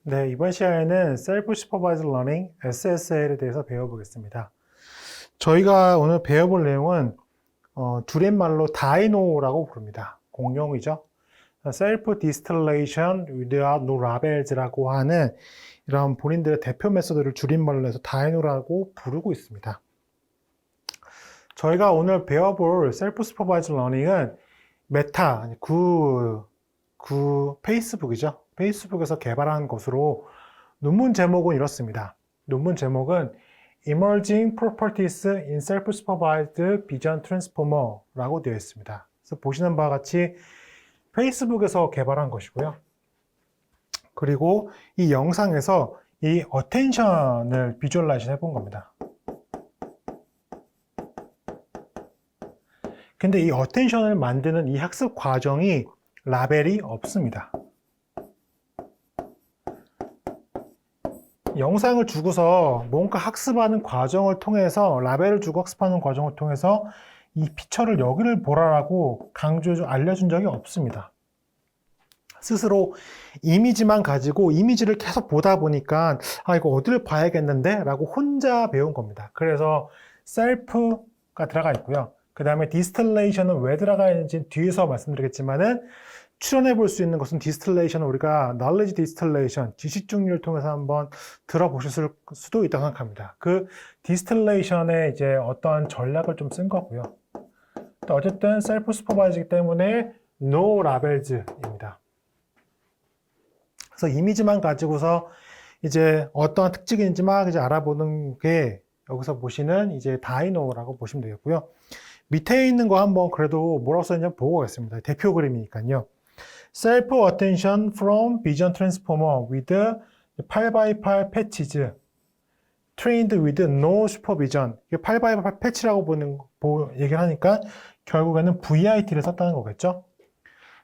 네, 이번 시간에는 Self Supervised Learning, SSL에 대해서 배워보겠습니다. 저희가 오늘 배워볼 내용은 줄임말로 다이노라고 부릅니다. 공용이죠. Self Distillation Without No Labels라고 하는 이런 본인들의 대표 메소드를 줄임말로 해서 다이노라고 부르고 있습니다. 저희가 오늘 배워볼 Self Supervised Learning은 메타, 페이스북이죠. 페이스북에서 개발한 것으로 논문 제목은 이렇습니다. 논문 제목은 Emerging Properties in Self-Supervised Vision Transformer 라고 되어 있습니다. 그래서 보시는 바와 같이 페이스북에서 개발한 것이고요. 그리고 이 영상에서 이 어텐션을 비주얼라이즈 해본 겁니다. 근데 이 어텐션을 만드는 이 학습 과정이 라벨이 없습니다. 영상을 주고서 뭔가 학습하는 과정을 통해서 라벨을 주고 학습하는 과정을 통해서 이 피처를 여기를 보라라고 강조해서 알려준 적이 없습니다. 스스로 이미지만 가지고 이미지를 계속 보다 보니까 이거 어디를 봐야겠는데 라고 혼자 배운 겁니다. 그래서 셀프가 들어가 있고요. 그 다음에 디스틸레이션은 왜 들어가 있는지 뒤에서 말씀드리겠지만은 추론해 볼 수 있는 것은 디스틸레이션은 우리가 knowledge distillation, 지식 중류를 통해서 한번 들어보실 수도 있다고 생각합니다. 그 디스틸레이션의 이제 어떠한 전략을 좀 쓴 거고요. 또 어쨌든 셀프 슈퍼바이즈이기 때문에 no labels입니다. 그래서 이미지만 가지고서 이제 어떠한 특징인지 막 이제 알아보는 게 여기서 보시는 이제 다이노라고 보시면 되겠고요. 밑에 있는 거 한번 그래도 뭐라고 썼는지 보고 가겠습니다. 대표 그림이니까요. Self Attention from Vision Transformer with 8x8 patches trained with no supervision. 8x8 패치라고 얘기를 하니까 결국에는 VIT를 썼다는 거겠죠.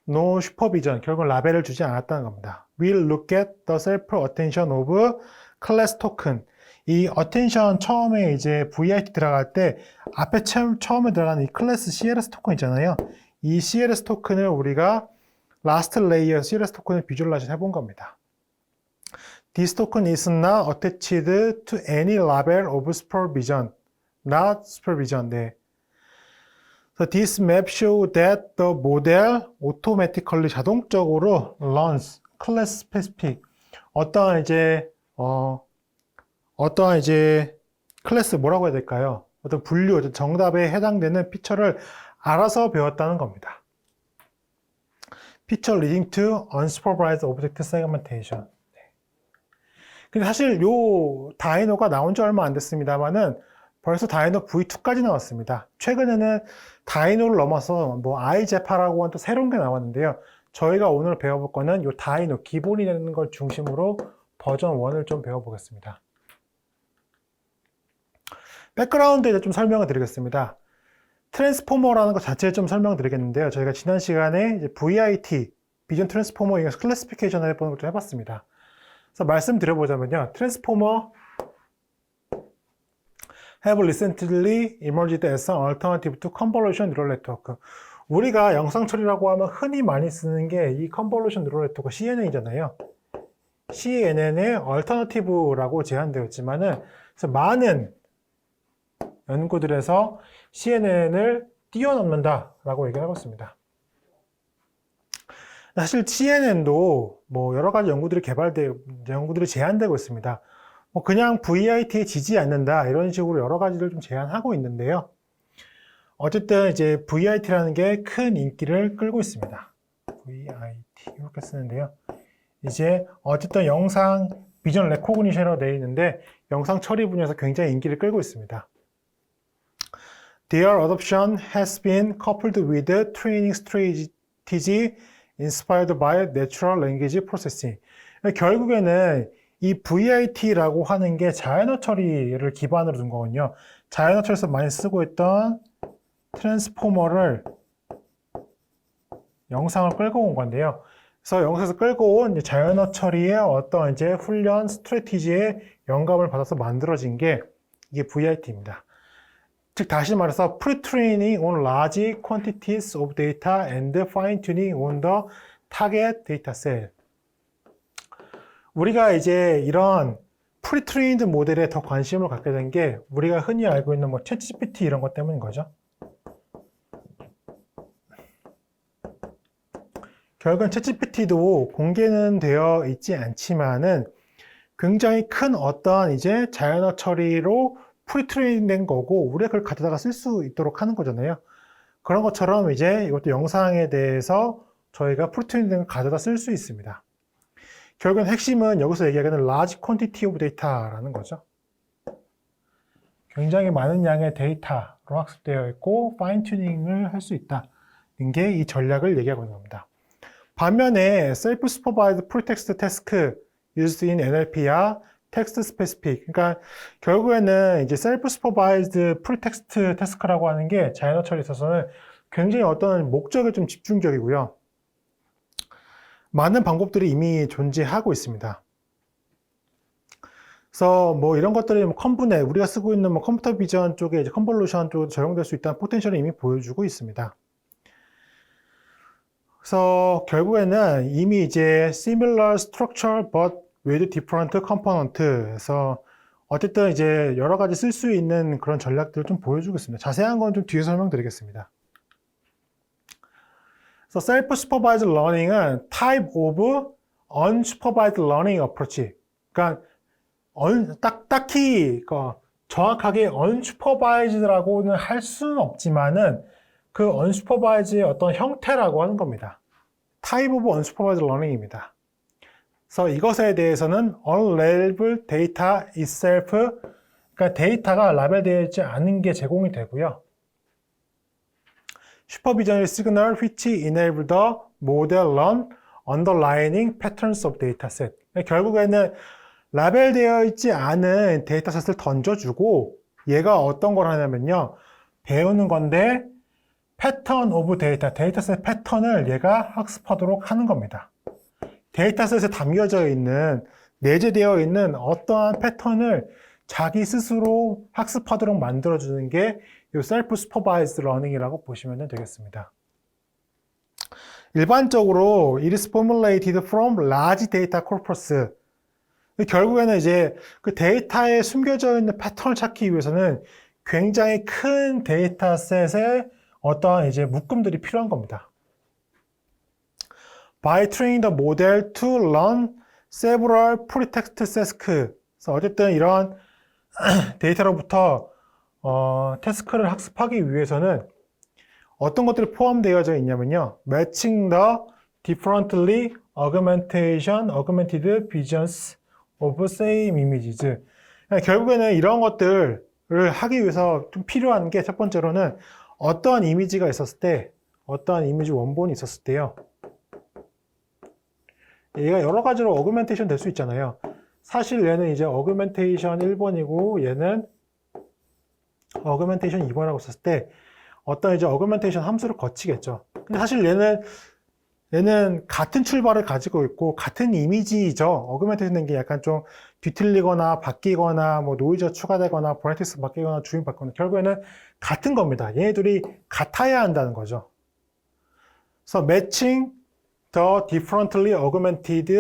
No supervision. 결국은 라벨을 주지 않았다는 겁니다. We'll look at the self attention of class token. 이 attention 처음에 이제 VIT 들어갈 때 앞에 처음에 들어가는 이 클래스 CLS 토큰 있잖아요. 이 CLS 토큰을 우리가 라스트 레이어 CLS 토큰을 비주얼라이즈 해본 겁니다. This token is not attached to any label of supervision. Not supervision. 네. So this map shows that the model automatically 자동적으로 learns class specific. 어떠한 이제 클래스 뭐라고 해야 될까요? 어떤 분류, 정답에 해당되는 피처를 알아서 배웠다는 겁니다. Feature leading to unsupervised object segmentation. 근데 사실 요 다이노가 나온 지 얼마 안 됐습니다만은 벌써 다이노 V2까지 나왔습니다. 최근에는 다이노를 넘어서 뭐 아이제파라고 하는 또 새로운 게 나왔는데요. 저희가 오늘 배워볼 거는 요 다이노 기본이 되는 걸 중심으로 버전 1을 좀 배워보겠습니다. 백그라운드에 좀 설명을 드리겠습니다. 트랜스포머라는 것 자체를 좀 설명드리겠는데요. 저희가 지난 시간에 이제 VIT, 비전 트랜스포머 이용해서 클래시피케이션을 해보는 것도 해봤습니다. 그래서 말씀드려보자면요. 트랜스포머 have recently emerged as an alternative to convolution neural network. 우리가 영상 처리라고 하면 흔히 많이 쓰는 게 이 convolution neural network CNN이잖아요. CNN의 alternative라고 제한되었지만은 그래서 많은 연구들에서 CNN을 뛰어넘는다라고 얘기를 하고 있습니다. 사실 CNN도 뭐 여러 가지 연구들이 제한되고 있습니다. 뭐 그냥 VIT에 지지 않는다 이런 식으로 여러 가지를 좀 제한하고 있는데요. 어쨌든 이제 VIT라는 게 큰 인기를 끌고 있습니다. VIT 이렇게 쓰는데요. 이제 어쨌든 영상 비전 레코그니션으로 되어 있는데 영상 처리 분야에서 굉장히 인기를 끌고 있습니다. Their adoption has been coupled with training strategy inspired by natural language processing. 결국에는 이 VIT라고 하는 게 자연어 처리를 기반으로 둔 거거든요. 자연어 처리에서 많이 쓰고 있던 트랜스포머를 영상을 끌고 온 건데요. 그래서 영상에서 끌고 온 자연어 처리의 어떤 이제 훈련 스트래티지의 영감을 받아서 만들어진 게 이게 VIT입니다. 즉 다시 말해서 pre-training on large quantities of data and fine-tuning on the target data set. 우리가 이제 이런 프리트레인드 모델에 더 관심을 갖게 된 게 우리가 흔히 알고 있는 뭐 챗GPT 이런 것 때문인 거죠. 결국은 챗GPT도 공개는 되어 있지 않지만은 굉장히 큰 어떤 이제 자연어 처리로 프리트레인 된 거고 우리가 그걸 가져다가 쓸 수 있도록 하는 거잖아요. 그런 것처럼 이제 이것도 영상에 대해서 저희가 프리트레인 된 걸 가져다 쓸 수 있습니다. 결국은 핵심은 여기서 얘기하는 large quantity of data라는 거죠. 굉장히 많은 양의 데이터로 학습되어 있고 파인 튜닝을 할 수 있다는 게 이 전략을 얘기하고 있는 겁니다. 반면에 self-supervised pretext task used in NLP야 text specific. 그러니까 결국에는 이제 self-supervised pretext task라고 하는 게 자연어 처리에 있어서는 굉장히 어떤 목적에 좀 집중적이고요. 많은 방법들이 이미 존재하고 있습니다. 그래서 뭐 이런 것들이 뭐 컨브넷, 우리가 쓰고 있는 뭐 컴퓨터 비전 쪽에 이제 컨볼루션 쪽으로 적용될 수 있다는 포텐셜을 이미 보여주고 있습니다. 그래서 결국에는 이미 이제 similar structure but with different component. 그래서 어쨌든 이제 여러 가지 쓸 수 있는 그런 전략들을 좀 보여주고 있습니다. 자세한 건 좀 뒤에 설명드리겠습니다. 그래서 self-supervised learning은 type of unsupervised learning approach. 그러니까 딱히 정확하게 unsupervised라고는 할 수는 없지만은 그 unsupervised의 어떤 형태라고 하는 겁니다. type of unsupervised learning입니다. 그래서 이것에 대해서는 unreliable data itself, 그러니까 데이터가 라벨되어 있지 않은 게 제공이 되고요. supervisionary signal which enable the model learn underlying patterns of dataset. 결국에는 라벨되어 있지 않은 데이터셋을 던져주고 얘가 어떤 걸 하냐면요. 배우는 건데 패턴 오브 데이터, 데이터셋 패턴을 얘가 학습하도록 하는 겁니다. 데이터셋에 담겨져 있는, 내재되어 있는 어떠한 패턴을 자기 스스로 학습하도록 만들어주는 게 이 self-supervised learning이라고 보시면 되겠습니다. 일반적으로 it is formulated from large data corpus. 결국에는 이제 그 데이터에 숨겨져 있는 패턴을 찾기 위해서는 굉장히 큰 데이터셋의 어떠한 이제 묶음들이 필요한 겁니다. By training the model to learn several pretext tasks. 그래서 어쨌든 이런 데이터로부터 태스크를 학습하기 위해서는 어떤 것들이 포함되어져 있냐면요. Matching the differently augmented visions of same images. 결국에는 이런 것들을 하기 위해서 좀 필요한 게 첫 번째로는 어떠한 이미지가 있었을 때, 어떠한 이미지 원본이 있었을 때요. 얘가 여러 가지로 어그멘테이션 될 수 있잖아요. 사실 얘는 이제 어그멘테이션 1번이고 얘는 어그멘테이션 2번이라고 썼을 때 어떤 이제 어그멘테이션 함수를 거치겠죠. 근데 사실 얘는 같은 출발을 가지고 있고 같은 이미지죠. 어그멘테이션 된 게 약간 좀 뒤틀리거나 바뀌거나 뭐 노이즈가 추가되거나 브라이트니스 바뀌거나 주임 바뀌거나 결국에는 같은 겁니다. 얘네들이 같아야 한다는 거죠. 그래서 matching the differently augmented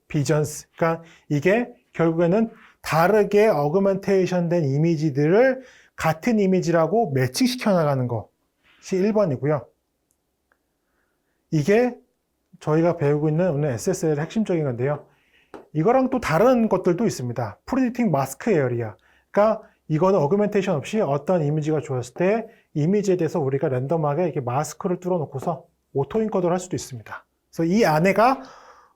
visions. 그러니까 이게 결국에는 다르게 어그멘테이션 된 이미지들을 같은 이미지라고 매칭시켜 나가는 것이 1번이고요. 이게 저희가 배우고 있는 오늘 SSL의 핵심적인 건데요. 이거랑 또 다른 것들도 있습니다. Predicting Mask Area. 그러니까 이거는 어그멘테이션 없이 어떤 이미지가 주었을 때 이미지에 대해서 우리가 랜덤하게 이렇게 마스크를 뚫어놓고서 오토인코드를 할 수도 있습니다. 그래서 이 안에가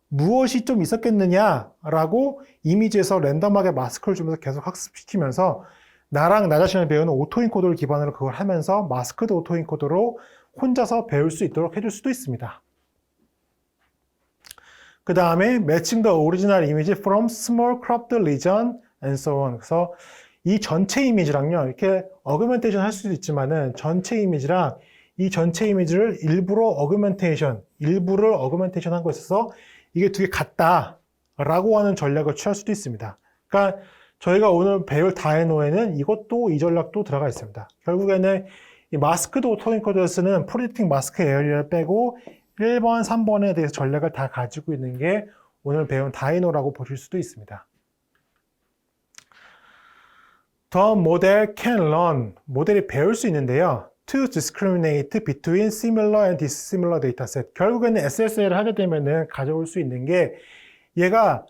무엇이 좀 있었겠느냐라고 이미지에서 랜덤하게 마스크를 주면서 계속 학습시키면서 나랑 나 자신을 배우는 오토인코드를 기반으로 그걸 하면서 마스크드 오토인코드로 혼자서 배울 수 있도록 해줄 수도 있습니다. 그 다음에 matching the original image from small cropped region and so on. 그래서 이 전체 이미지랑요, 이렇게 어그멘테이션 할 수도 있지만은 전체 이미지랑 이 전체 이미지를 일부를 어그멘테이션 한 거에 있어서 이게 두 개 같다라고 하는 전략을 취할 수도 있습니다. 그러니까 저희가 오늘 배울 다이노에는 이 전략도 들어가 있습니다. 결국에는 이 마스크드 오토인코더스는 프리딕팅 마스크 에어리어를 빼고 1번, 3번에 대해서 전략을 다 가지고 있는 게 오늘 배운 다이노라고 보실 수도 있습니다. The model can learn, 모델이 배울 수 있는데요. To discriminate between similar and dissimilar dataset. 결국에는 SSL을 하게 되면은 가져올 수 있는 게 얘가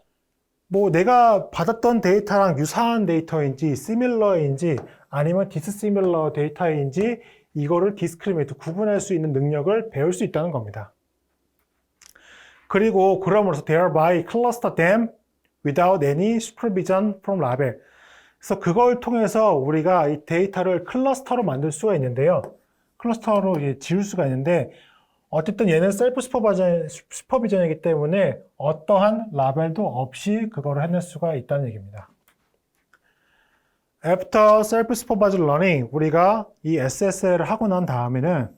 뭐 내가 받았던 데이터랑 유사한 데이터인지 similar인지 아니면 dissimilar 데이터인지 이거를 discriminate, 구분할 수 있는 능력을 배울 수 있다는 겁니다. 그리고 그럼으로써 thereby cluster them without any supervision from label. 그래서 그걸 통해서 우리가 이 데이터를 클러스터로 만들 수가 있는데요. 클러스터로 지울 수가 있는데 어쨌든 얘는 셀프 슈퍼비전이기 때문에 어떠한 라벨도 없이 그거를 해낼 수가 있다는 얘기입니다. After self-supervised learning, 우리가 이 SSL을 하고 난 다음에는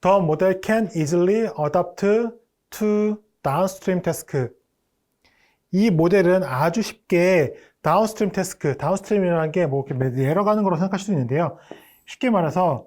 The model can easily adapt to downstream task. 이 모델은 아주 쉽게 다운스트림 태스크, 다운스트림이라는 게 뭐 이렇게 내려가는 거로 생각할 수도 있는데요. 쉽게 말해서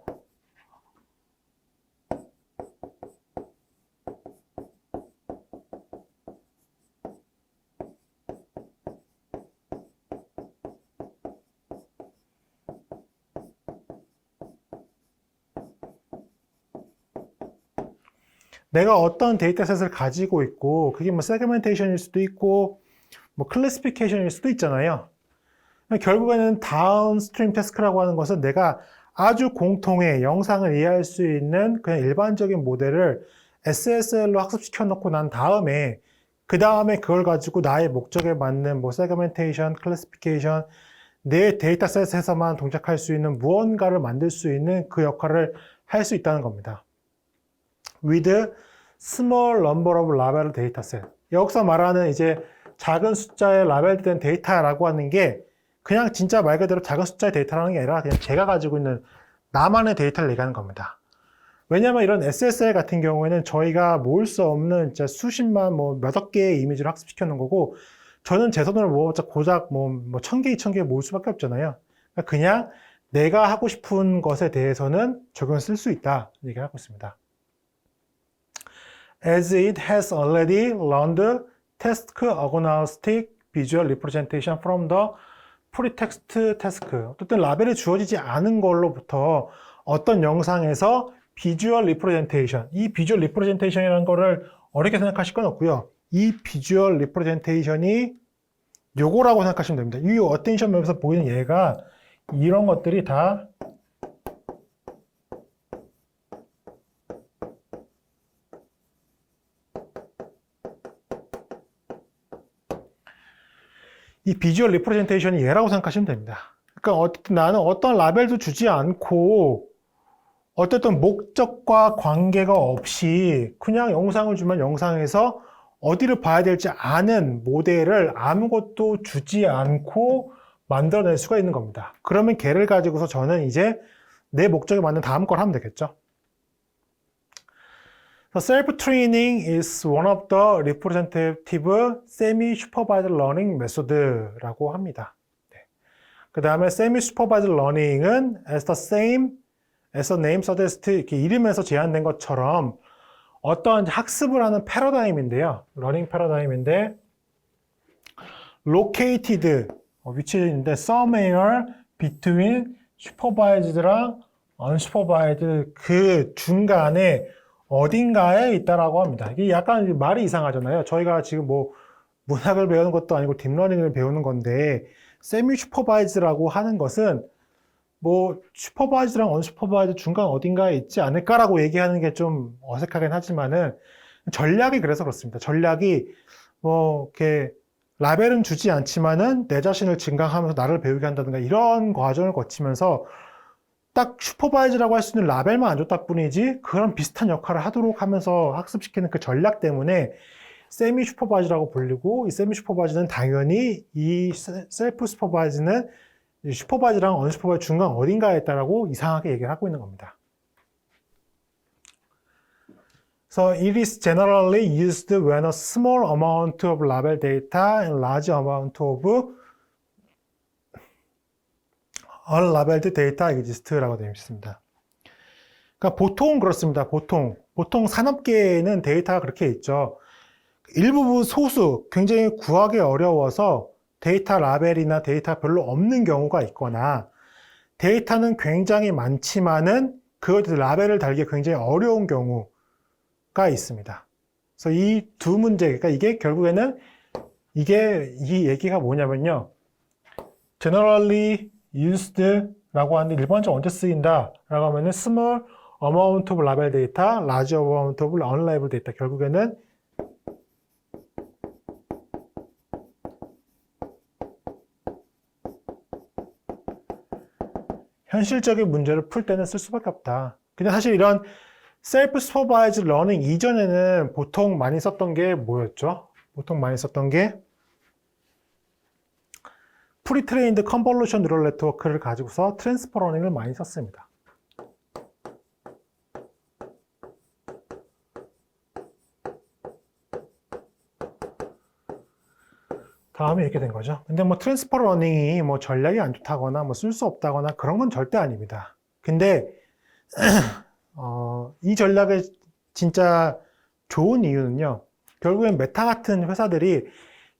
내가 어떤 데이터셋을 가지고 있고 그게 뭐 세그멘테이션일 수도 있고 뭐 클래시피케이션일 수도 있잖아요. 결국에는 다운스트림 태스크라고 하는 것은 내가 아주 공통의 영상을 이해할 수 있는 그냥 일반적인 모델을 SSL로 학습시켜 놓고 난 다음에 그 다음에 그걸 가지고 나의 목적에 맞는 뭐 세그멘테이션, 클래시피케이션 내 데이터셋에서만 동작할 수 있는 무언가를 만들 수 있는 그 역할을 할 수 있다는 겁니다. with small number of label dataset. 여기서 말하는 이제 작은 숫자의 라벨된 데이터라고 하는 게 그냥 진짜 말 그대로 작은 숫자의 데이터라는 게 아니라 그냥 제가 가지고 있는 나만의 데이터를 얘기하는 겁니다. 왜냐하면 이런 SSL 같은 경우에는 저희가 모을 수 없는 진짜 수십만 뭐 몇억 개의 이미지를 학습시켜 놓은 거고 저는 제 손으로 모아봤자 고작 뭐 1000개, 2000개 모을 수밖에 없잖아요. 그냥 내가 하고 싶은 것에 대해서는 적용을 쓸 수 있다 얘기를 하고 있습니다. As it has already learned task agnostic visual representation from the pretext task. 어쨌든 라벨이 주어지지 않은 걸로부터 어떤 영상에서 비주얼 리프레젠테이션, 이 비주얼 리프레젠테이션이라는 거를 어렵게 생각하실 건 없고요. 이 비주얼 리프레젠테이션이 요거라고 생각하시면 됩니다. 이 어텐션 맵에서 보이는 얘가 이런 것들이 다 이 비주얼 리프레젠테이션이 얘라고 생각하시면 됩니다. 그러니까 어쨌든 나는 어떤 라벨도 주지 않고 어쨌든 목적과 관계가 없이 그냥 영상을 주면 영상에서 어디를 봐야 될지 아는 모델을 아무것도 주지 않고 만들어낼 수가 있는 겁니다. 그러면 걔를 가지고서 저는 이제 내 목적에 맞는 다음 걸 하면 되겠죠. Self-training is one of the representative semi-supervised learning method라고 합니다. 네. 그 다음에 semi-supervised learning은 as the name suggests, 이렇게 이름에서 제한된 것처럼 어떤 학습을 하는 패러다임인데요. 러닝 패러다임인데 located, 위치인데 somewhere between supervised랑 unsupervised 그 중간에 어딘가에 있다라고 합니다. 이게 약간 말이 이상하잖아요. 저희가 지금 뭐 문학을 배우는 것도 아니고 딥러닝을 배우는 건데 세미 슈퍼바이즈라고 하는 것은 뭐 슈퍼바이즈랑 언슈퍼바이즈 중간 어딘가에 있지 않을까라고 얘기하는 게 좀 어색하긴 하지만은 전략이 그래서 그렇습니다. 전략이 뭐 이렇게 라벨은 주지 않지만은 내 자신을 증강하면서 나를 배우게 한다든가 이런 과정을 거치면서 딱 슈퍼바이즈라고 할 수 있는 라벨만 안 줬다 뿐이지 그런 비슷한 역할을 하도록 하면서 학습시키는 그 전략 때문에 세미 슈퍼바이즈라고 불리고 이 세미 슈퍼바이즈는 당연히 이 셀프 슈퍼바이즈는 슈퍼바이즈랑 언슈퍼바이즈 중간 어딘가에 있다라고 이상하게 얘기를 하고 있는 겁니다. So it is generally used when a small amount of label data and large amount of unlabeled data exist라고 되어 있습니다. 그러니까 보통 그렇습니다. 보통 산업계에는 데이터가 그렇게 있죠. 일부분 소수, 굉장히 구하기 어려워서 데이터 라벨이나 데이터 별로 없는 경우가 있거나 데이터는 굉장히 많지만은 그것에 라벨을 달기 굉장히 어려운 경우가 있습니다. 그래서 이 두 문제, 그러니까 이게 결국에는 이 얘기가 뭐냐면요. generally used 라고 하는데 일반적으로 언제 쓰인다 라고 하면은 small amount of label data, large amount of unlabeled data. 결국에는 현실적인 문제를 풀 때는 쓸 수밖에 없다. 근데 사실 이런 셀프 슈퍼바이즈 러닝 이전에는 보통 많이 썼던 게 뭐였죠? 보통 많이 썼던 게 프리트레인드 컨볼루션 뉴럴 네트워크를 가지고서 트랜스퍼 러닝을 많이 썼습니다. 다음에 이렇게 된 거죠. 근데 뭐 트랜스퍼 러닝이 뭐 전략이 안 좋다거나 뭐 쓸 수 없다거나 그런 건 절대 아닙니다. 근데 이 전략의 진짜 좋은 이유는요. 결국엔 메타 같은 회사들이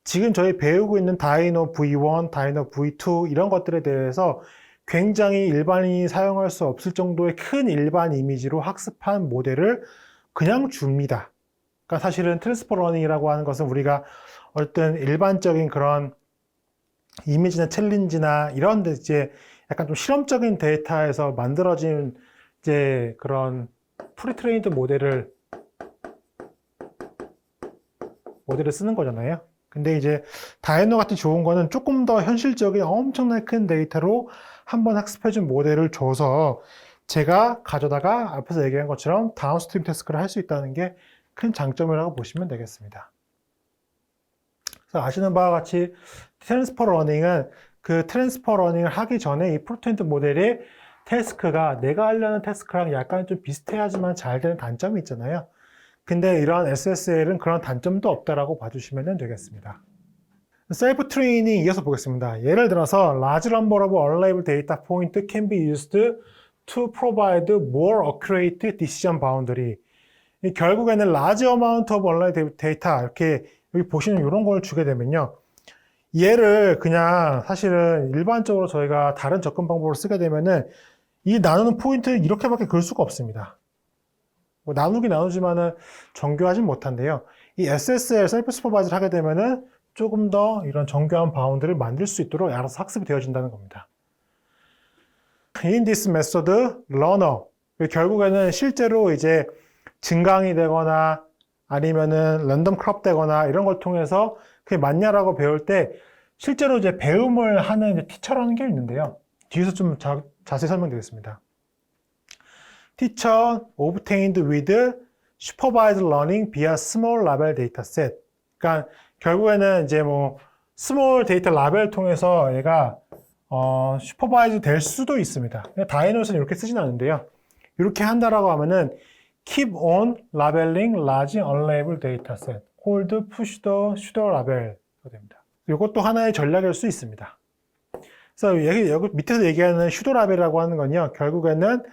지금 저희 배우고 있는 다이노 V1, 다이노 V2 이런 것들에 대해서 굉장히 일반인이 사용할 수 없을 정도의 큰 일반 이미지로 학습한 모델을 그냥 줍니다. 그러니까 사실은 트랜스퍼 러닝이라고 하는 것은 우리가 어떤 일반적인 그런 이미지나 챌린지나 이런 데 이제 약간 좀 실험적인 데이터에서 만들어진 이제 그런 프리트레인드 모델을 쓰는 거잖아요. 근데 이제 다이노 같은 좋은 거는 조금 더 현실적인 엄청나게 큰 데이터로 한번 학습해준 모델을 줘서 제가 가져다가 앞에서 얘기한 것처럼 다운스트림 태스크를 할 수 있다는 게 큰 장점이라고 보시면 되겠습니다. 그래서 아시는 바와 같이 트랜스퍼 러닝은 그 트랜스퍼 러닝을 하기 전에 이 프리트레인드 모델의 태스크가 내가 하려는 태스크랑 약간 좀 비슷해야지만 잘 되는 단점이 있잖아요. 근데 이러한 SSL은 그런 단점도 없다라고 봐주시면 되겠습니다. 셀프 트레이닝 이어서 보겠습니다. 예를 들어서 large number of unlabeled data point can be used to provide more accurate decision boundary. 결국에는 large amount of unlabeled data 이렇게 여기 보시는 이런 걸 주게 되면요. 얘를 그냥 사실은 일반적으로 저희가 다른 접근 방법을 쓰게 되면은 이 나누는 포인트를 이렇게밖에 그을 수가 없습니다. 뭐 나누지만은 정교하진 못한데요. 이 SSL 셀프 슈퍼바이즈를 하게 되면은 조금 더 이런 정교한 바운드를 만들 수 있도록 알아서 학습이 되어진다는 겁니다. In this method, learner. 결국에는 실제로 이제 증강이 되거나 아니면은 랜덤 크롭 되거나 이런 걸 통해서 그게 맞냐라고 배울 때 실제로 이제 배움을 하는 이제 티처라는 게 있는데요. 뒤에서 좀 자세히 설명드리겠습니다. Teacher obtained with supervised learning via small label dataset. 그러니까 결국에는 이제 뭐 스몰 데이터 라벨을 통해서 얘가 슈퍼바이즈 될 수도 있습니다. 다이노스는 이렇게 쓰진 않는데요. 이렇게 한다라고 하면은 keep on labeling large unlabeled dataset called push the pseudo label가 됩니다. 이것도 하나의 전략일 수 있습니다. 그래서 여기 밑에서 얘기하는 슈도 라벨이라고 하는 건요. 결국에는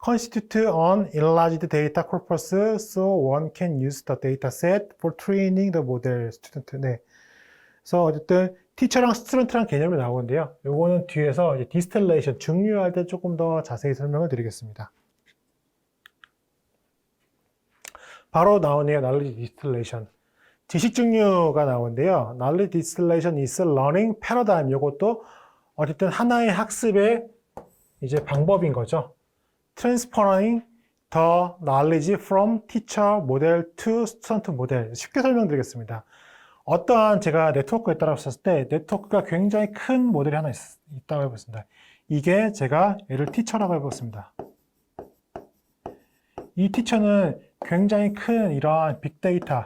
constitute an enlarged data corpus so one can use the dataset for training the model student. 네. 그래서 어쨌든 티처랑 스튜던트랑 개념이 나오는데요. 요거는 뒤에서 이제 디스틸레이션 증류할 때 조금 더 자세히 설명을 드리겠습니다. 바로 나오네요. knowledge distillation. 지식 증류가 나오는데요. knowledge distillation is learning paradigm. 요것도 어쨌든 하나의 학습의 이제 방법인 거죠. transferring the knowledge from teacher model to student model. 쉽게 설명드리겠습니다. 어떠한 제가 네트워크에 따라 썼을 때 네트워크가 굉장히 큰 모델이 하나 있다고 해보겠습니다. 이게 제가 얘를 티처라고 해보겠습니다. 이 티처는 굉장히 큰 이러한 빅데이터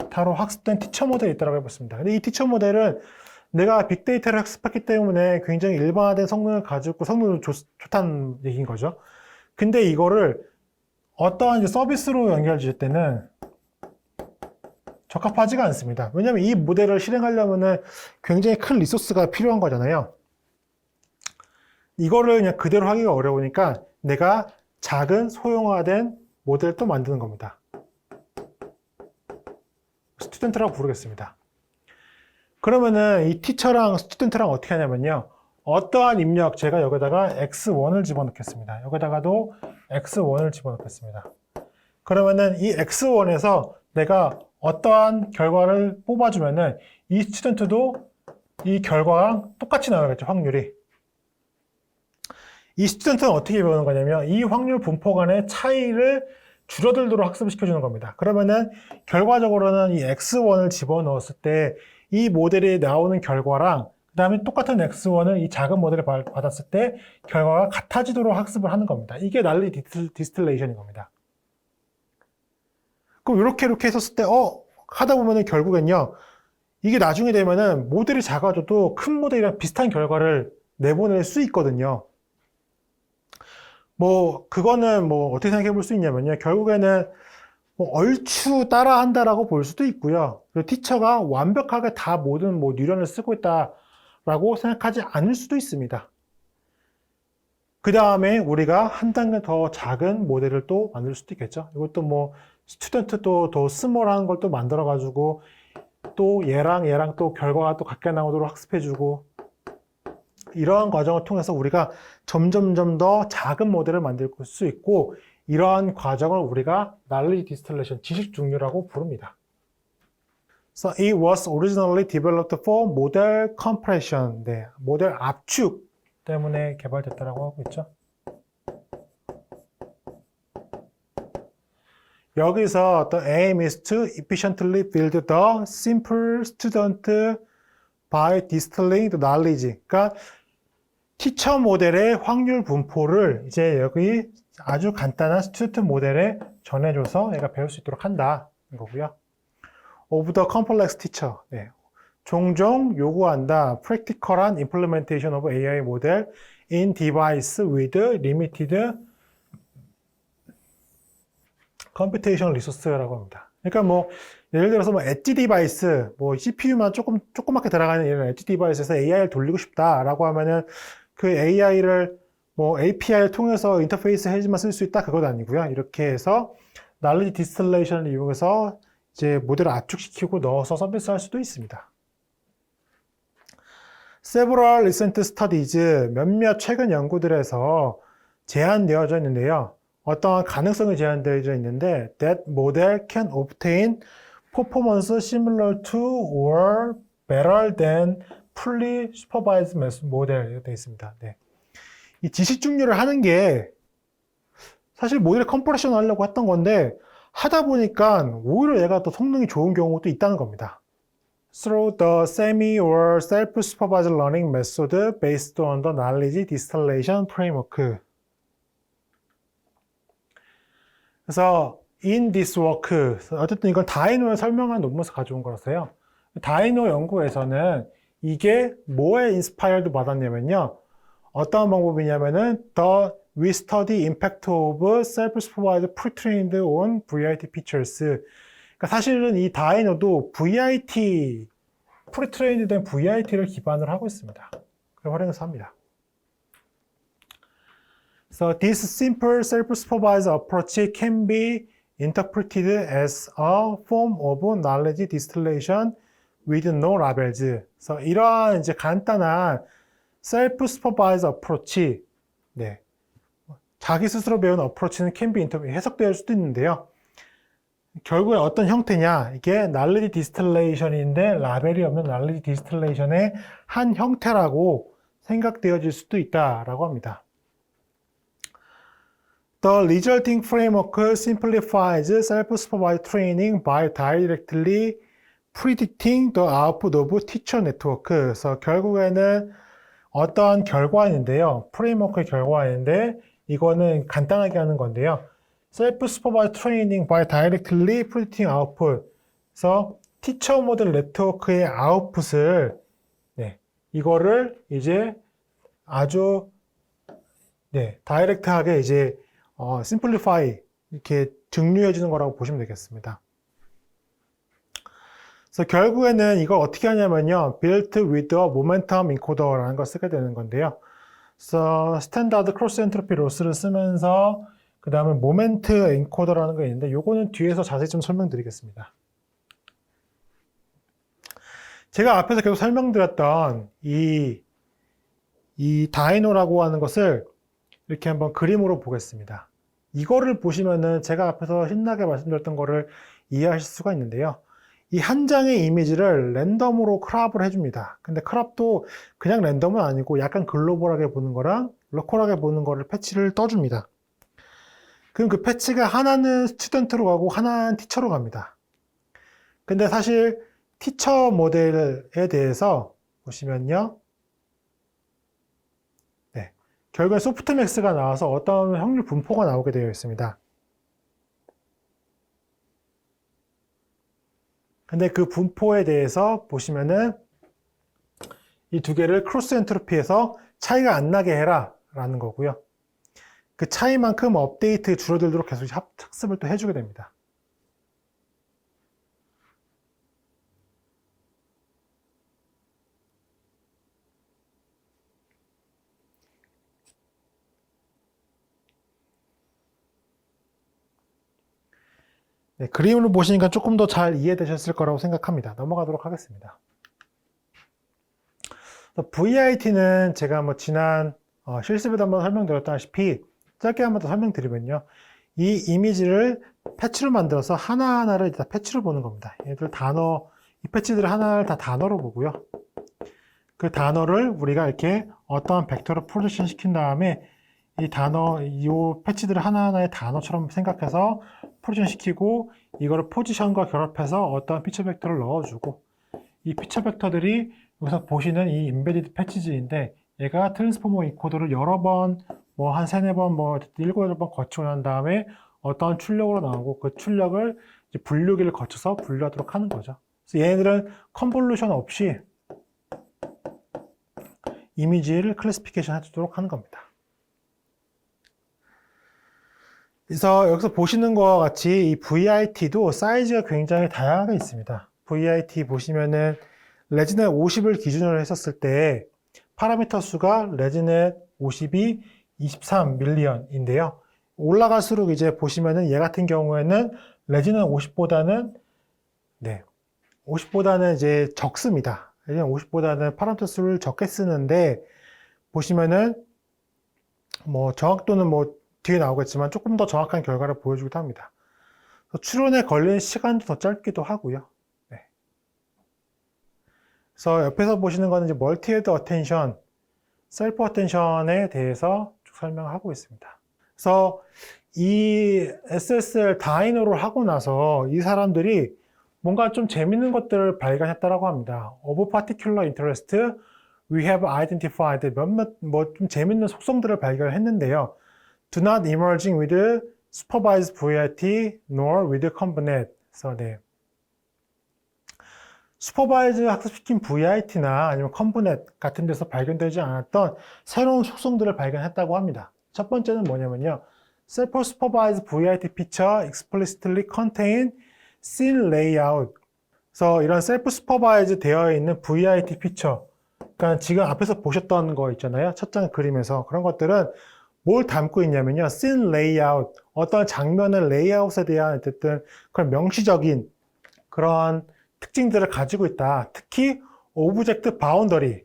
타로 학습된 티처 모델이 있다고 해보겠습니다. 근데 이 티처 모델은 내가 빅데이터를 학습했기 때문에 굉장히 일반화된 성능을 가지고 성능이 좋다는 얘기인 거죠. 근데 이거를 어떠한 이제 서비스로 연결질 때는 적합하지가 않습니다. 왜냐하면 이 모델을 실행하려면은 굉장히 큰 리소스가 필요한 거잖아요. 이거를 그냥 그대로 하기가 어려우니까 내가 작은 소형화된 모델을 또 만드는 겁니다. 스튜던트라고 부르겠습니다. 그러면은 이 티처랑 스튜던트랑 어떻게 하냐면요. 어떠한 입력, 제가 여기다가 x1을 집어넣겠습니다. 여기다가도 x1을 집어넣겠습니다. 그러면은 이 x1에서 내가 어떠한 결과를 뽑아주면은 이 스튜던트도 이 결과랑 똑같이 나오겠죠, 확률이. 이 스튜던트는 어떻게 배우는 거냐면 이 확률 분포 간의 차이를 줄어들도록 학습을 시켜주는 겁니다. 그러면은 결과적으로는 이 x1을 집어넣었을 때 이 모델이 나오는 결과랑 그 다음에 똑같은 x1을 이 작은 모델을 받았을 때 결과가 같아지도록 학습을 하는 겁니다. 이게 난리 디스틸레이션인 겁니다. 그럼 이렇게 했었을 때 하다 보면은 결국엔요 이게 나중에 되면은 모델이 작아져도 큰 모델이랑 비슷한 결과를 내보낼 수 있거든요. 그거는 어떻게 생각해 볼 수 있냐면요. 결국에는 얼추 따라한다라고 볼 수도 있고요. 그리고 티처가 완벽하게 다 모든 뉴런을 쓰고 있다라고 생각하지 않을 수도 있습니다. 그 다음에 우리가 한 단계 더 작은 모델을 또 만들 수도 있겠죠. 이것도 스튜던트도 더 스몰한 걸 또 만들어가지고 또 얘랑 또 결과가 또 같게 나오도록 학습해주고 이러한 과정을 통해서 우리가 점점 더 작은 모델을 만들 수 있고 이러한 과정을 우리가 knowledge distillation, 지식 중류라고 부릅니다. So it was originally developed for model compression. 네, 모델 압축 때문에 개발됐다고 하고 있죠. 여기서 the aim is to efficiently build the simple student by distilling the knowledge. 그러니까 티처 모델의 확률 분포를 이제 여기 아주 간단한 스튜던트 모델에 전해줘서 얘가 배울 수 있도록 한다. 거고요. Of the complex teacher. 네. 종종 요구한다. practical한 implementation of AI model in device with limited computational resource라고 합니다. 그러니까 예를 들어서 엣지 디바이스, CPU만 조그맣게 들어가는 이런 엣지 디바이스에서 AI를 돌리고 싶다라고 하면은 그 AI를 API를 통해서 인터페이스 해지만 쓸 수 있다 그건 아니고요. 이렇게 해서 knowledge distillation을 이용해서 이제 모델을 압축시키고 넣어서 서비스할 수도 있습니다. Several recent studies, 몇몇 최근 연구들에서 제안되어져 있는데요. 어떠한 가능성이 제한되어져 있는데 that model can obtain performance similar to or better than fully supervised model 이렇게 되어 있습니다. 네. 이 지식 중류를 하는 게 사실 모델 컴프레션 하려고 했던 건데 하다 보니까 오히려 얘가 더 성능이 좋은 경우도 있다는 겁니다. Through the semi or self-supervised learning method based on the knowledge distillation framework. 그래서 in this work, 어쨌든 이건 다이노에 설명한 논문에서 가져온 거라서요. 다이노 연구에서는 이게 뭐에 인스파이어드 받았냐면요. 어떤 방법이냐면은 the we study impact of self-supervised pre-trained on VIT features. 그러니까 사실은 이 다이노도 VIT, pre-trained 된 VIT를 기반으로 하고 있습니다. 그걸 활용해서 합니다. So this simple self-supervised approach can be interpreted as a form of knowledge distillation with no labels. 그래서 이러한 이제 간단한 self-supervised approach, 네, 자기 스스로 배운 어프로치는 can be 해석될 수도 있는데요. 결국에 어떤 형태냐? 이게 knowledge distillation인데 라벨이 없는 knowledge distillation의 한 형태라고 생각되어질 수도 있다라고 합니다. The resulting framework simplifies self-supervised training by directly predicting the output of teacher network. 그래서 결국에는 어떤 결과인데요. 프레임워크의 결과인데 이거는 간단하게 하는 건데요. Self-supervised training by directly predicting output. 그래서 티처 모델 네트워크의 아웃풋을 이거를 이제 아주 다이렉트하게 이제 simplify 이렇게 증류해 주는 거라고 보시면 되겠습니다. 그래서 결국에는 이걸 어떻게 하냐면요. built with a momentum encoder라는 걸 쓰게 되는 건데요. 그래서 스탠다드 크로스 엔트로피 로스를 쓰면서 그 다음에 모멘트 엔코더라는 거 있는데 요거는 뒤에서 자세히 좀 설명드리겠습니다. 제가 앞에서 계속 설명드렸던 이 다이노라고 하는 것을 이렇게 한번 그림으로 보겠습니다. 이거를 보시면은 제가 앞에서 신나게 말씀드렸던 거를 이해하실 수가 있는데요. 이 한 장의 이미지를 랜덤으로 크롭을 해줍니다. 근데 크롭도 그냥 랜덤은 아니고 약간 글로벌하게 보는 거랑 로컬하게 보는 거를 패치를 떠줍니다. 그럼 그 패치가 하나는 스튜던트로 가고 하나는 티처로 갑니다. 근데 사실 티처 모델에 대해서 보시면요. 네, 결국엔 소프트맥스가 나와서 어떤 확률 분포가 나오게 되어 있습니다. 근데 그 분포에 대해서 보시면은 이 두 개를 크로스 엔트로피에서 차이가 안 나게 해라 라는 거고요. 그 차이만큼 업데이트 줄어들도록 계속 학습을 또 해주게 됩니다. 네, 그림으로 보시니까 조금 더 잘 이해되셨을 거라고 생각합니다. 넘어가도록 하겠습니다. VIT는 제가 뭐 지난 실습에도 한번 설명드렸다시피 짧게 한번 더 설명드리면요. 이 이미지를 패치로 만들어서 하나하나를 다 패치로 보는 겁니다. 얘들 단어, 이 패치들을 하나를 다 단어로 보고요. 그 단어를 우리가 이렇게 어떠한 벡터로 프로젝션 시킨 다음에 이 단어, 이 패치들을 하나하나의 단어처럼 생각해서 프로젝션 시키고 이거를 포지션과 결합해서 어떠한 피처 벡터를 넣어주고 이 피처 벡터들이 여기서 보시는 이 인베디드 패치지인데 얘가 트랜스포머 인코더를 여러 번, 뭐 한 세네 번, 뭐 7, 8번 거치고 난 다음에 어떠한 출력으로 나오고 그 출력을 이제 분류기를 거쳐서 분류하도록 하는 거죠. 그래서 얘네들은 컨볼루션 없이 이미지를 클래시피케이션 해주도록 하는 겁니다. 그래서 여기서 보시는 것과 같이 이 VIT도 사이즈가 굉장히 다양하게 있습니다. VIT 보시면은 레지넷 50을 기준으로 했었을 때 파라미터 수가 레지넷 50이 23 밀리언인데요. 올라갈수록 이제 보시면은 얘 같은 경우에는 레지넷 50보다는 50보다는 이제 적습니다. 레지넷 50보다는 파라미터 수를 적게 쓰는데 보시면은 뭐 정확도는 뭐 뒤에 나오겠지만 조금 더 정확한 결과를 보여주기도 합니다. 추론에 걸리는 시간도 더 짧기도 하고요. 네. 그래서 옆에서 보시는 거는 이제 멀티헤드 어텐션, 셀프 어텐션에 대해서 쭉 설명하고 있습니다. 그래서 이 SSL 다이노를 하고 나서 이 사람들이 뭔가 좀 재밌는 것들을 발견했다라고 합니다. Of particular interest, we have identified 몇몇 뭐 좀 재밌는 속성들을 발견했는데요. Do not emerging with supervised VIT nor with ConvNet. 그래서 네. 슈퍼바이즈 학습시킨 VIT나 아니면 ConvNet 같은 데서 발견되지 않았던 새로운 속성들을 발견했다고 합니다. 첫 번째는 뭐냐면요. Self-supervised VIT feature explicitly contain scene layout. 그래서 이런 self-supervised 되어 있는 VIT 피처, 그러니까 지금 앞에서 보셨던 거 있잖아요. 첫 장 그림에서 그런 것들은 뭘 담고 있냐면요. scene layout, 어떤 장면의 레이아웃에 대한 어쨌든 그런 명시적인 그런 특징들을 가지고 있다. 특히 오브젝트 바운더리.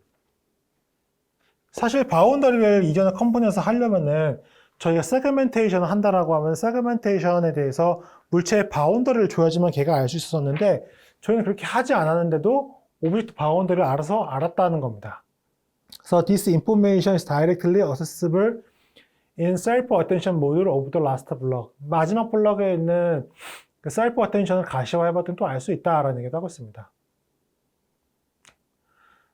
사실 바운더리를 이전에 컴포넌트에서 하려면은 저희가 세그멘테이션을 한다라고 하면 세그멘테이션에 대해서 물체의 바운더리를 줘야지만 걔가 알 수 있었는데 저희는 그렇게 하지 않았는데도 오브젝트 바운더리를 알아서 알았다는 겁니다. So this information is directly accessible in self-attention module of the last block. 마지막 블럭에 있는 그 셀프 어텐션을 가시화해봤더니 또 알 수 있다라는 얘기도 하고 있습니다.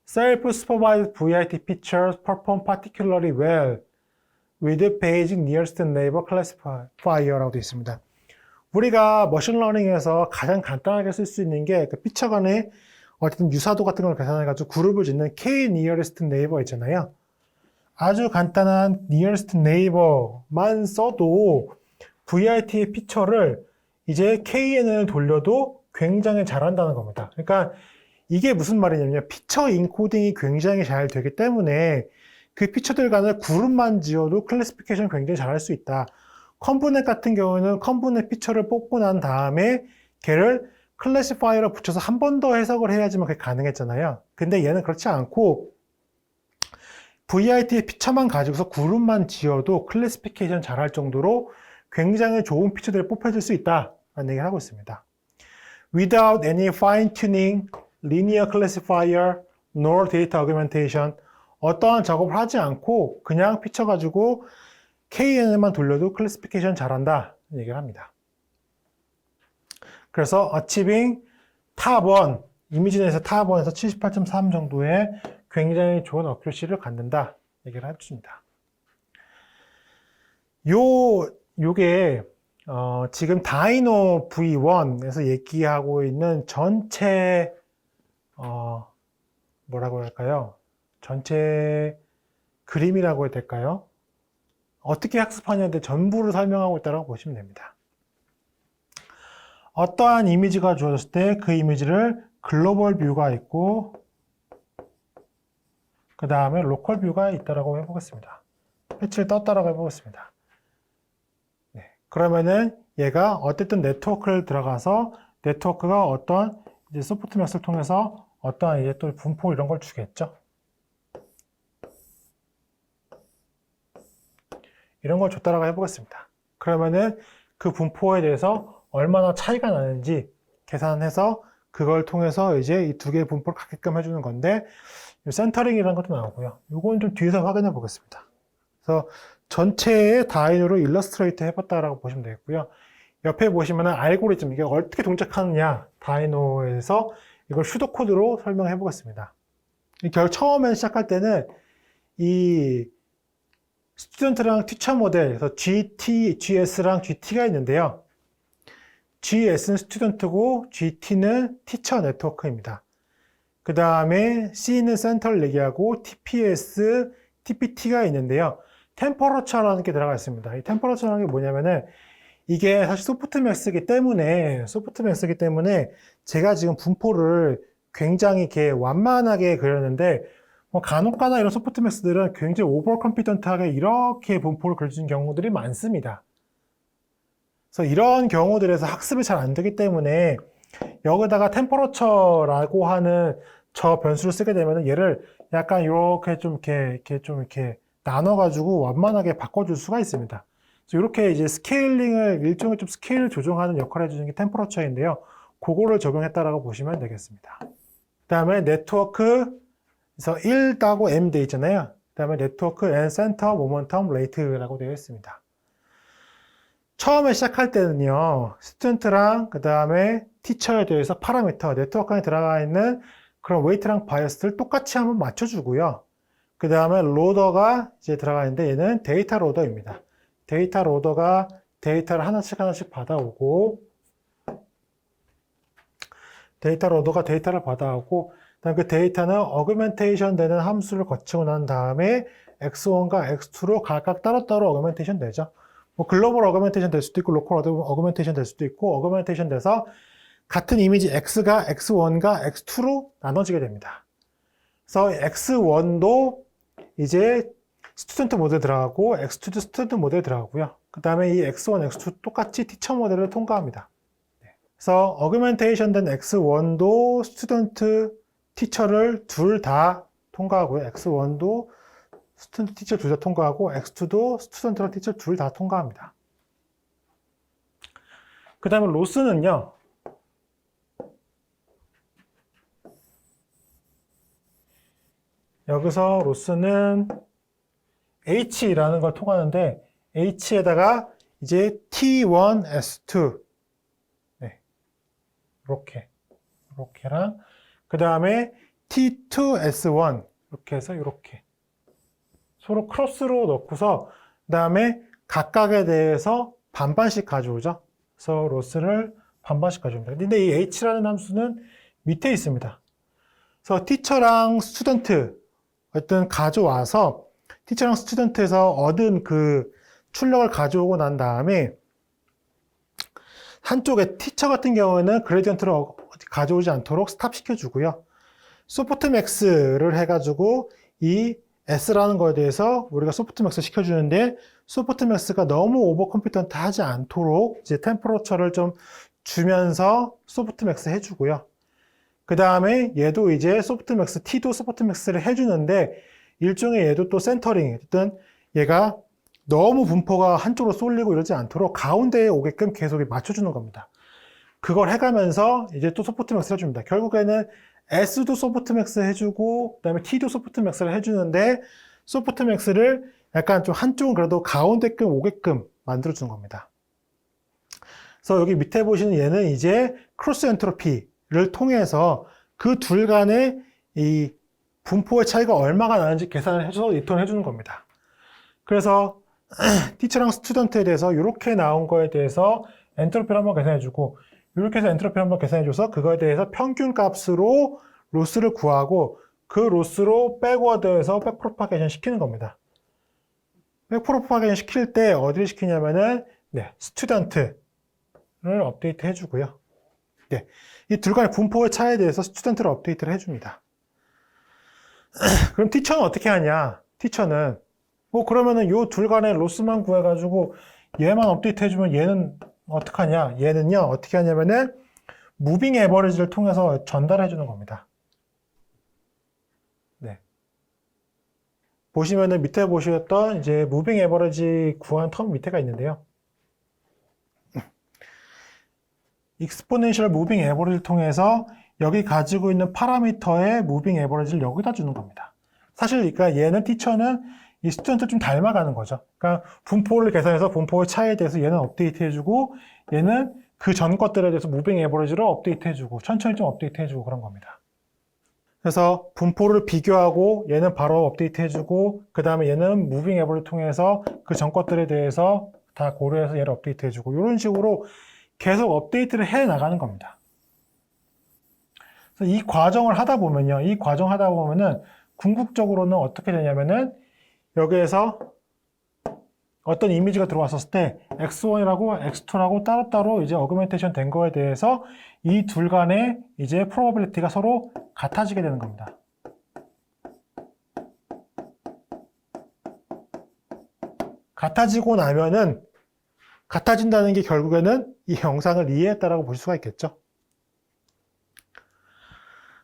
Self-supervised VIT features perform particularly well with page nearest neighbor classifier라고 되어 있습니다. 우리가 머신러닝에서 가장 간단하게 쓸 수 있는 게 그 피처 간의 어쨌든 유사도 같은 걸 계산해가지고 그룹을 짓는 K nearest neighbor 있잖아요. 아주 간단한 nearest neighbor만 써도 VIT의 피처를 이제 KN을 돌려도 굉장히 잘한다는 겁니다. 그러니까 이게 무슨 말이냐면 피처 인코딩이 굉장히 잘 되기 때문에 그 피처들 간을 그룹만 지어도 클래시피케이션 굉장히 잘할 수 있다. 컴포넌트 같은 경우는 컴포넌트 피처를 뽑고 난 다음에 걔를 클래시파이어로 붙여서 한 번 더 해석을 해야지만 그게 가능했잖아요. 근데 얘는 그렇지 않고 VIT의 피처만 가지고서 그룹만 지어도 클래시피케이션 잘할 정도로 굉장히 좋은 피처들을 뽑혀줄 수 있다라는 얘기를 하고 있습니다. Without any fine-tuning, linear classifier, nor data augmentation, 어떠한 작업을 하지 않고 그냥 피처 가지고 KNN만 돌려도 클래시피케이션 잘한다 얘기를 합니다. 그래서 achieving top 1, 이미지넷에서 top 1에서 78.3 정도의 굉장히 좋은 어큐러시를 갖는다 얘기를 해줍니다. 요게 지금 다이노 V1에서 얘기하고 있는 전체 뭐라고 할까요? 전체 그림이라고 해야 될까요? 어떻게 학습하냐인데 전부를 설명하고 있다고 보시면 됩니다. 어떠한 이미지가 주어졌을 때 그 이미지를 글로벌 뷰가 있고 그 다음에 로컬 뷰가 있다라고 해보겠습니다. 패치를 떴다라고 해보겠습니다. 네. 그러면은 얘가 어쨌든 네트워크를 들어가서 네트워크가 어떤 이제 소프트맥스를 통해서 어떠한 이제 또 분포 이런 걸 주겠죠. 이런 걸 줬다라고 해보겠습니다. 그러면은 그 분포에 대해서 얼마나 차이가 나는지 계산해서 그걸 통해서 이제 이 두 개의 분포를 갖게끔 해주는 건데 센터링이라는 것도 나오고요. 이건 좀 뒤에서 확인해 보겠습니다. 그래서 전체의 다이노로 일러스트레이트 해봤다라고 보시면 되겠고요. 옆에 보시면은 알고리즘, 이게 어떻게 동작하느냐, 다이노에서 이걸 슈도코드로 설명해 보겠습니다. 처음에 시작할 때는 이 스튜던트랑 티처 모델, 그래서 GT, GS랑 GT가 있는데요. GS는 스튜던트고 GT는 티처 네트워크입니다. 그 다음에 C는 센터를 얘기하고 TPS, TPT가 있는데요. 템퍼러처라는 게 들어가 있습니다. 이 템퍼러처라는 게 뭐냐면은 이게 사실 소프트맥스이기 때문에 제가 지금 분포를 굉장히 이렇게 완만하게 그렸는데 뭐 간혹가다 이런 소프트맥스들은 굉장히 오버 컴피던트하게 이렇게 분포를 그려주는 경우들이 많습니다. 그래서 이런 경우들에서 학습이 잘 안 되기 때문에 여기다가 템퍼러처라고 하는 저 변수를 쓰게 되면 얘를 약간 이렇게 좀 이렇게 나눠가지고 완만하게 바꿔줄 수가 있습니다. 그래서 이렇게 이제 스케일링을 일종의 좀 스케일을 조정하는 역할을 해주는 게 템퍼러처인데요. 그거를 적용했다라고 보시면 되겠습니다. 그 다음에 네트워크에서 1하고 M 돼 있잖아요. 그 다음에 네트워크 and center momentum rate라고 되어 있습니다. 처음에 시작할 때는요, 스튜던트랑 그 다음에 티처에 대해서 파라미터, 네트워크 안에 들어가 있는 그런 웨이트랑 바이어스를 똑같이 한번 맞춰주고요. 그 다음에 로더가 이제 들어가 있는데 얘는 데이터 로더입니다. 데이터 로더가 데이터를 하나씩 받아오고, 데이터 로더가 데이터를 받아오고, 그다음 그 데이터는 어그멘테이션 되는 함수를 거치고 난 다음에 x1과 x2로 각각 따로따로 어그멘테이션 되죠. 뭐 글로벌 어그멘테이션 될 수도 있고 로컬 어그멘테이션 될 수도 있고 어그멘테이션 돼서 같은 이미지 x가 x1과 x2로 나눠지게 됩니다. 그래서 x1도 이제 스튜던트 모델에 들어가고 x2도 스튜던트 모델에 들어가고요. 그 다음에 이 x1, x2 똑같이 티처 모델을 통과합니다. 그래서 어그멘테이션 된 x1도 스튜던트 티처를 둘 다 통과하고요. x1도 스튜던트 티처 둘 다 통과하고 x2도 스튜던트랑 티처 둘 다 통과합니다. 그 다음에 로스는요. 여기서 로스는 H라는 걸 통하는데 H에다가 이제 T1, S2 네. 이렇게랑 그 다음에 T2, S1 이렇게 해서 이렇게 서로 크로스로 넣고서 그 다음에 각각에 대해서 반반씩 가져오죠. 그래서 로스를 반반씩 가져옵니다. 근데 이 H라는 함수는 밑에 있습니다. 그래서 티처랑 스튜던트 어떤 가져와서 티처랑 스튜던트에서 얻은 그 출력을 가져오고 난 다음에 한쪽에 티처 같은 경우에는 그레디언트를 가져오지 않도록 스탑 시켜주고요. 소프트맥스를 해가지고 이 S라는 거에 대해서 우리가 소프트맥스 시켜주는데 소프트맥스가 너무 오버 컴피턴트 하지 않도록 이제 템퍼러처를 좀 주면서 소프트맥스 해주고요. 그 다음에 얘도 이제 소프트맥스, T도 소프트맥스를 해주는데 일종의 얘도 또 센터링, 어쨌든 얘가 너무 분포가 한쪽으로 쏠리고 이러지 않도록 가운데에 오게끔 계속 맞춰주는 겁니다. 그걸 해가면서 이제 또 소프트맥스 해줍니다. 결국에는 S도 소프트맥스 해주고, 그 다음에 T도 소프트맥스를 해주는데, 소프트맥스를 약간 좀 한쪽은 그래도 가운데끔 오게끔 만들어주는 겁니다. 그래서 여기 밑에 보시는 얘는 이제 크로스 엔트로피를 통해서 그 둘 간의 이 분포의 차이가 얼마가 나는지 계산을 해줘서 리턴 해주는 겁니다. 그래서 티처랑 스튜던트에 대해서 이렇게 나온 거에 대해서 엔트로피를 한번 계산해주고, 이렇게 해서 엔트로피를 한번 계산해줘서 그거에 대해서 평균 값으로 로스를 구하고 그 로스로 백워드에서 백프로파게이션 시키는 겁니다. 백프로파게이션 시킬 때 어디를 시키냐면은 스튜던트를 업데이트 해주고요. 이 둘 간의 분포의 차이에 대해서 스튜던트를 업데이트를 해줍니다. 그럼 티처는 어떻게 하냐? 티처는 그러면은 요 둘 간의 로스만 구해가지고 얘만 업데이트 해주면 얘는 어떡하냐? 얘는요, 어떻게 하냐면은, 무빙 에버리지를 통해서 전달해 주는 겁니다. 보시면은 밑에 보셨던 이제 무빙 에버리지 구한 텀 밑에가 있는데요. 익스포넨셜 무빙 에버리지를 통해서 여기 가지고 있는 파라미터의 무빙 에버리지를 여기다 주는 겁니다. 사실, 그러니까 얘는 티처는 이 스튜던트 좀 닮아가는 거죠. 그러니까 분포를 계산해서 분포의 차이에 대해서 얘는 업데이트 해주고 얘는 그 전 것들에 대해서 무빙 에버리지로 업데이트 해주고 천천히 좀 업데이트 해주고 그런 겁니다. 그래서 분포를 비교하고 얘는 바로 업데이트 해주고 그 다음에 얘는 무빙 에버리지 통해서 그 전 것들에 대해서 다 고려해서 얘를 업데이트 해주고 이런 식으로 계속 업데이트를 해 나가는 겁니다. 그래서 이 과정을 하다 보면요. 이 과정 하다 보면은 궁극적으로는 어떻게 되냐면은 여기에서 어떤 이미지가 들어왔었을 때 x1이라고 x2라고 따로따로 이제 어그멘테이션 된 거에 대해서 이 둘 간의 이제 프로바빌리티가 서로 같아지게 되는 겁니다. 같아지고 나면은 같아진다는 게 결국에는 이 영상을 이해했다라고 볼 수가 있겠죠.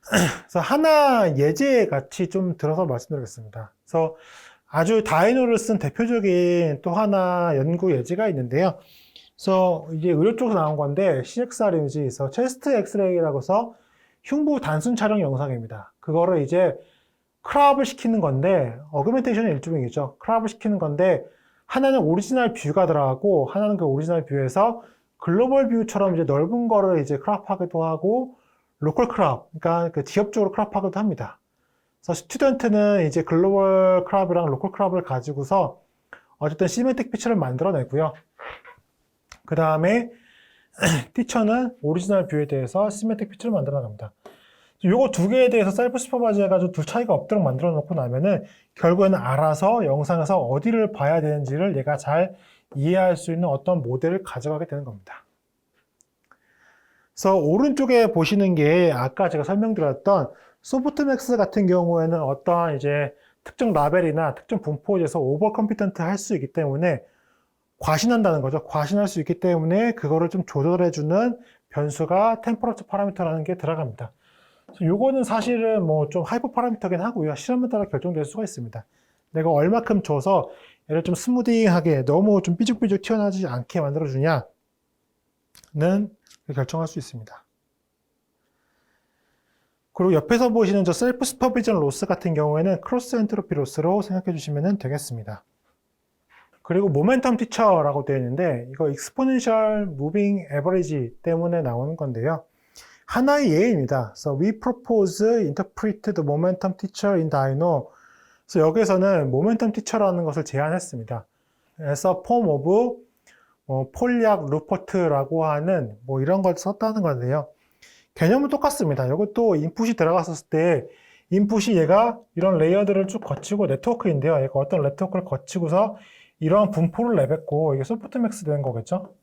그래서 하나 예제 같이 좀 들어서 말씀드리겠습니다. 그래서 아주 다이노를 쓴 대표적인 또 하나 연구 예제가 있는데요. 그래서 이제 의료 쪽에서 나온 건데 CXR 이미지에서 체스트 엑스레이라고 해서 흉부 단순 촬영 영상입니다. 그거를 이제 크롭을 시키는 건데 어그멘테이션의 일종이죠. 크롭을 시키는 건데 하나는 오리지널 뷰가 들어가고 하나는 그 오리지널 뷰에서 글로벌 뷰처럼 이제 넓은 거를 이제 크롭하기도 하고 로컬 크롭, 그러니까 그 지역적으로 크롭하기도 합니다. 그래서 스튜던트는 이제 글로벌 크롭이랑 로컬 크롭을 가지고서 어쨌든 시메틱 피처를 만들어내고요. 그 다음에 티처는 오리지널 뷰에 대해서 시메틱 피처를 만들어 나갑니다. 요거 두 개에 대해서 셀프 슈퍼바이즈 해가지고 둘 차이가 없도록 만들어 놓고 나면은 결국에는 알아서 영상에서 어디를 봐야 되는지를 얘가 잘 이해할 수 있는 어떤 모델을 가져가게 되는 겁니다. 그래서 오른쪽에 보시는 게 아까 제가 설명드렸던 소프트맥스 같은 경우에는 어떠한 이제 특정 라벨이나 특정 분포에 대해서 오버 컴피턴트 할 수 있기 때문에 과신한다는 거죠. 과신할 수 있기 때문에 그거를 좀 조절해주는 변수가 템퍼러처 파라미터라는 게 들어갑니다. 요거는 사실은 뭐 좀 하이퍼 파라미터긴 하고요. 실험에 따라 결정될 수가 있습니다. 내가 얼마큼 줘서 얘를 좀 스무딩하게 너무 좀 삐죽삐죽 튀어나오지 않게 만들어주냐는 결정할 수 있습니다. 그리고 옆에서 보시는 저 셀프 슈퍼비전 로스 같은 경우에는 크로스 엔트로피 로스로 생각해 주시면 되겠습니다. 그리고 모멘텀 티처라고 되어 있는데 이거 익스포넨셜 무빙 에버리지 때문에 나오는 건데요. 하나의 예입니다. So we propose interpret the momentum teacher in Dino. 그래서 여기서는 모멘텀 티처라는 것을 제안했습니다. as a form of 폴리악 루퍼트라고 하는 뭐 이런 걸 썼다는 건데요. 개념은 똑같습니다. 이것도 인풋이 들어갔을 때 인풋이 얘가 이런 레이어들을 쭉 거치고 네트워크인데요. 얘가 어떤 네트워크를 거치고서 이러한 분포를 내뱉고 이게 소프트맥스 되는 거겠죠.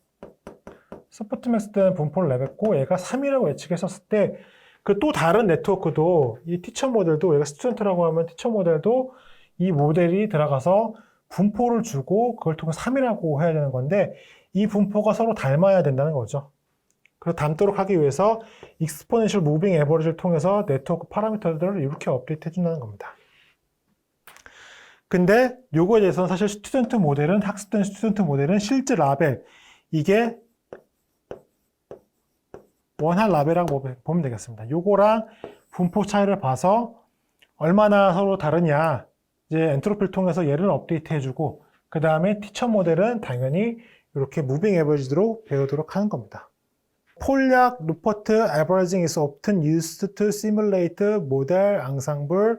소프트맥스 되는 분포를 내뱉고 얘가 3이라고 예측했었을 때 그 또 다른 네트워크도 이 티처 모델도 얘가 스튜던트라고 하면 티처 모델도 이 모델이 들어가서 분포를 주고 그걸 통해 3이라고 해야 되는 건데 이 분포가 서로 닮아야 된다는 거죠. 그래서 닮도록 하기 위해서 exponential moving average를 통해서 네트워크 파라미터들을 이렇게 업데이트 해준다는 겁니다. 근데 요거에 대해서는 사실 스튜던트 모델은, 학습된 스튜던트 모델은 실제 라벨, 이게 원할 라벨이라고 보면 되겠습니다. 요거랑 분포 차이를 봐서 얼마나 서로 다르냐, 이제 엔트로피를 통해서 얘를 업데이트 해주고, 그 다음에 티처 모델은 당연히 이렇게 무빙 에버리지로 배우도록 하는 겁니다. 폴약 루퍼트 averaging is often used to simulate model ensemble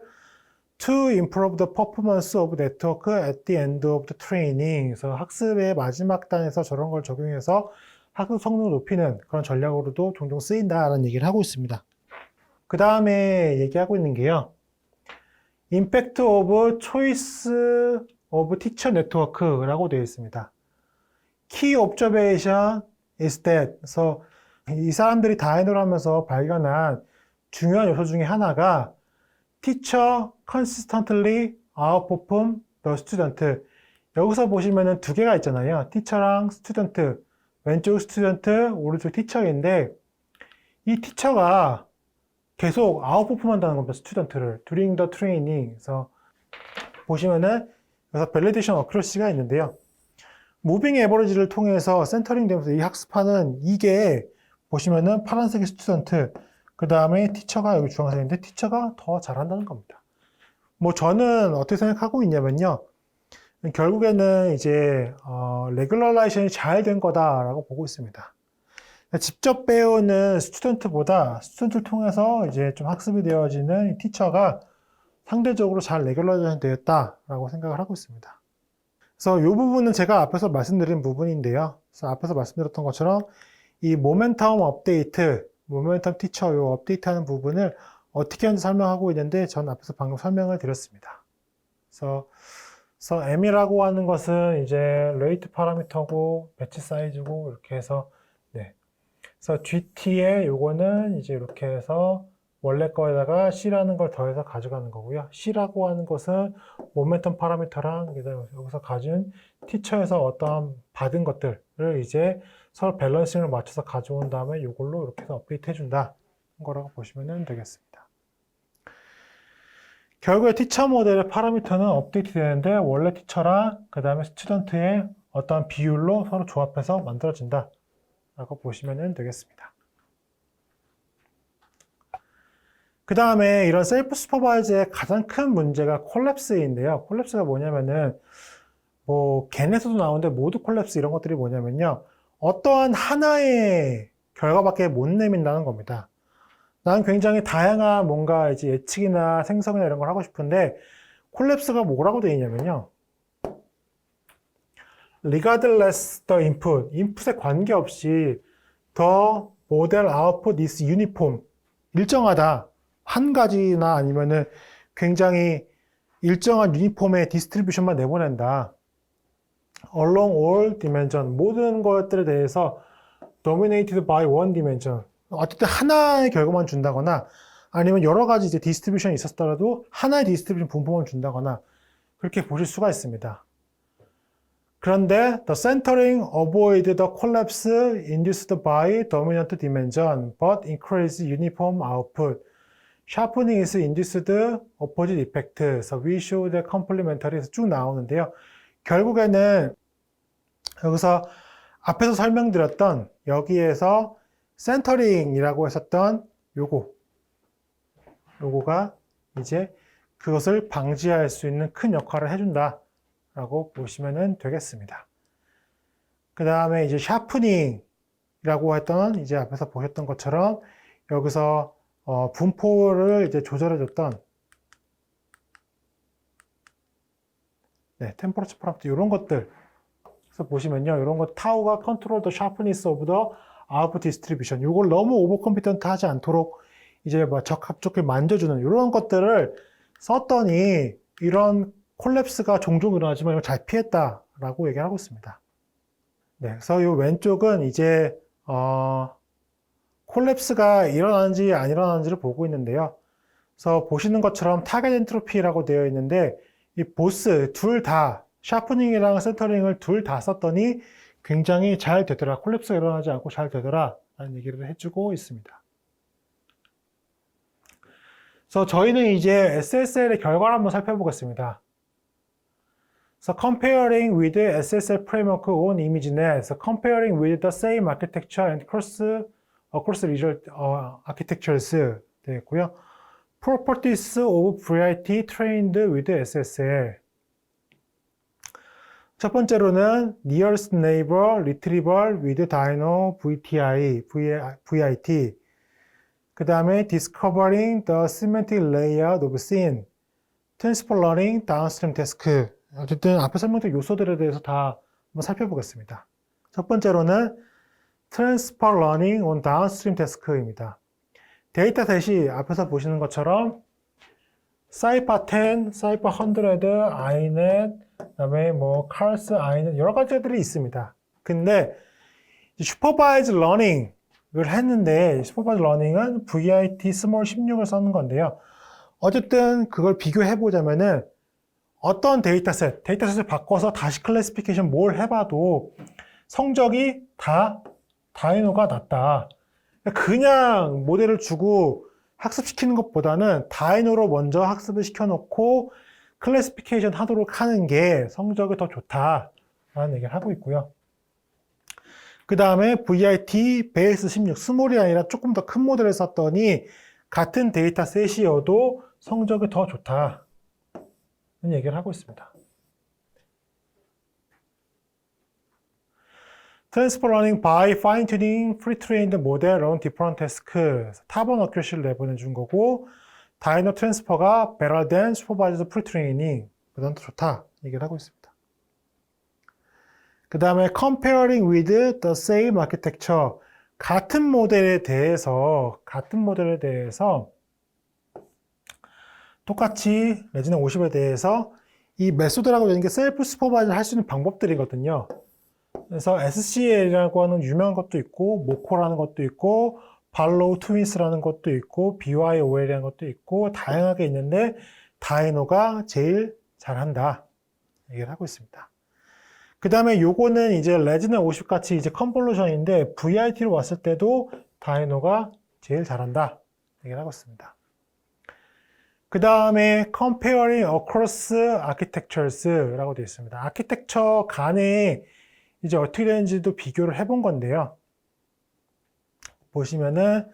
to improve the performance of network at the end of the training. 그래서 학습의 마지막 단에서 저런 걸 적용해서 학습 성능을 높이는 그런 전략으로도 종종 쓰인다라는 얘기를 하고 있습니다. 그 다음에 얘기하고 있는 게요. Impact of Choice of Teacher Network라고 되어 있습니다. Key observation is that. 그래서 이 사람들이 다이노를 하면서 발견한 중요한 요소 중에 하나가 Teacher consistently outperform the student. 여기서 보시면은 두 개가 있잖아요. Teacher랑 Student. 왼쪽 Student, 오른쪽 Teacher인데 이 Teacher가 계속 아웃퍼폼 한다는 겁니다. Student를 during the training. 그래서 보시면은 여기서 validation accuracy가 있는데요. 무빙 에버리지를 통해서 센터링 되면서 이 학습하는 이게 보시면은 파란색의 스튜던트, 그 다음에 티처가 여기 주황색인데 티처가 더 잘한다는 겁니다. 뭐 저는 어떻게 생각하고 있냐면요. 결국에는 이제 레귤러라이션이 잘 된 거다라고 보고 있습니다. 직접 배우는 스튜던트보다 스튜던트를 통해서 이제 좀 학습이 되어지는 티처가 상대적으로 잘 레귤러라이션 되었다라고 생각을 하고 있습니다. 그래서 이 부분은 제가 앞에서 말씀드린 부분인데요. 그래서 앞에서 말씀드렸던 것처럼 이 모멘텀 업데이트, 모멘텀 티처 요 업데이트하는 부분을 어떻게 하는지 설명하고 있는데 전 앞에서 방금 설명을 드렸습니다. 그래서 M이라고 하는 것은 이제 레이트 파라미터고 배치 사이즈고 이렇게 해서 네. 그래서 GT에 요거는 이제 이렇게 해서 원래 거에다가 C라는 걸 더해서 가져가는 거고요. C라고 하는 것은 모멘텀 파라미터랑 여기서 가진 티처에서 어떠한 받은 것들을 이제 서로 밸런싱을 맞춰서 가져온 다음에 이걸로 이렇게 해서 업데이트 해준다 거라고 보시면 되겠습니다. 결국에 티처 모델의 파라미터는 업데이트 되는데 원래 티처랑 그 다음에 스튜던트의 어떠한 비율로 서로 조합해서 만들어진다 라고 보시면 되겠습니다. 그 다음에 이런 셀프 슈퍼바이즈의 가장 큰 문제가 콜랩스인데요. 콜랩스가 뭐냐면은 뭐 겐에서도 나오는데 모두 콜랩스 이런 것들이 뭐냐면요. 어떠한 하나의 결과밖에 못 내민다는 겁니다. 나는 굉장히 다양한 뭔가 이제 예측이나 생성이나 이런 걸 하고 싶은데 콜랩스가 뭐라고 되어 있냐면요. Regardless the input, 인풋에 관계없이 the model output is uniform, 일정하다. 한 가지나 아니면은 굉장히 일정한 유니폼의 디스트리뷰션만 내보낸다. Along all dimension, 모든 것들에 대해서 dominated by one dimension. 어쨌든 하나의 결과만 준다거나 아니면 여러 가지 이제 디스트리뷰션이 있었더라도 하나의 디스트리뷰션 분포만 준다거나 그렇게 보실 수가 있습니다. 그런데 the centering avoid the collapse induced by dominant dimension but increase uniform output. sharpening is induced opposite effect. 그래서 we show the complementary에서 쭉 나오는데요. 결국에는 여기서 앞에서 설명드렸던 여기에서 센터링이라고 했었던 요거가 이제 그것을 방지할 수 있는 큰 역할을 해준다 라고 보시면 되겠습니다. 그 다음에 이제 샤프닝이라고 했던 이제 앞에서 보셨던 것처럼 여기서 분포를 이제 조절해줬던 템퍼러처 파라미터 이런 것들 그래서 보시면요 이런 거 타우가 컨트롤 더 샤프니스 오브 더 아웃풋 디스트리뷰션 이걸 너무 오버컴피턴트 하지 않도록 이제 뭐 적합적을 만져주는 이런 것들을 썼더니 이런 콜랩스가 종종 일어나지만 이걸 잘 피했다라고 얘기를 하고 있습니다. 네, 그래서 이 왼쪽은 이제 콜랩스가 일어나는지 안 일어나는지를 보고 있는데요. 그래서 보시는 것처럼 타겟 엔트로피라고 되어 있는데 이 보스 둘 다 샤프닝이랑 센터링을 둘 다 썼더니 굉장히 잘 되더라. 콜랩스가 일어나지 않고 잘 되더라. 라는 얘기를 해주고 있습니다. 그래서 저희는 이제 SSL의 결과를 한번 살펴보겠습니다. So comparing with SSL framework on ImageNet, so comparing with the same architecture and across result architectures 되어 있고요. Properties of VIT trained with SSL. 첫 번째로는 nearest neighbor retrieval with Dino VIT. 그 다음에 discovering the semantic layout of scene, transfer learning, downstream task. 어쨌든 앞에 설명드린 요소들에 대해서 다 한번 살펴보겠습니다. 첫 번째로는 transfer learning on downstream task입니다. 데이터셋이 앞에서 보시는 것처럼 사이파 10, 사이파 100, 아이넷, 그다음에 뭐 카르스, 아이넷 여러 가지들이 있습니다. 근데 슈퍼바이즈 러닝을 했는데 슈퍼바이즈 러닝은 VIT 스몰 16을 썼는 건데요. 어쨌든 그걸 비교해 보자면은 어떤 데이터셋을 바꿔서 다시 클래시피케이션 뭘 해봐도 성적이 다 다이노가 낫다. 그냥 모델을 주고 학습시키는 것보다는 다이노로 먼저 학습을 시켜놓고 클래시피케이션 하도록 하는 게 성적이 더 좋다라는 얘기를 하고 있고요. 그 다음에 VIT 베이스 16, 스몰이 아니라 조금 더 큰 모델을 썼더니 같은 데이터셋이어도 성적이 더 좋다는 얘기를 하고 있습니다. Transfer learning by fine-tuning pre-trained model on different tasks. 탑은 어큐시를 내보내준 거고, 다이노 트랜스퍼가 better than supervised pre-training. 보다는 더 좋다. 얘기를 하고 있습니다. 그 다음에 comparing with the same architecture. 같은 모델에 대해서 똑같이 레지나 50에 대해서 이 메소드라고 하는 게 셀프 슈퍼바이저 할 수 있는 방법들이거든요. 그래서 SCL이라고 하는 유명한 것도 있고, 모코라는 것도 있고, 발로우 트윈스라는 것도 있고, BYOL이라는 것도 있고, 다양하게 있는데, 다이노가 제일 잘한다. 얘기를 하고 있습니다. 그 다음에 요거는 이제 레지나 50 같이 이제 컨볼루션인데, VIT로 왔을 때도 다이노가 제일 잘한다. 얘기를 하고 있습니다. 그 다음에 comparing across architectures라고 되어 있습니다. 아키텍처 간에 이제 어떻게 되는지도 비교를 해본 건데요. 보시면은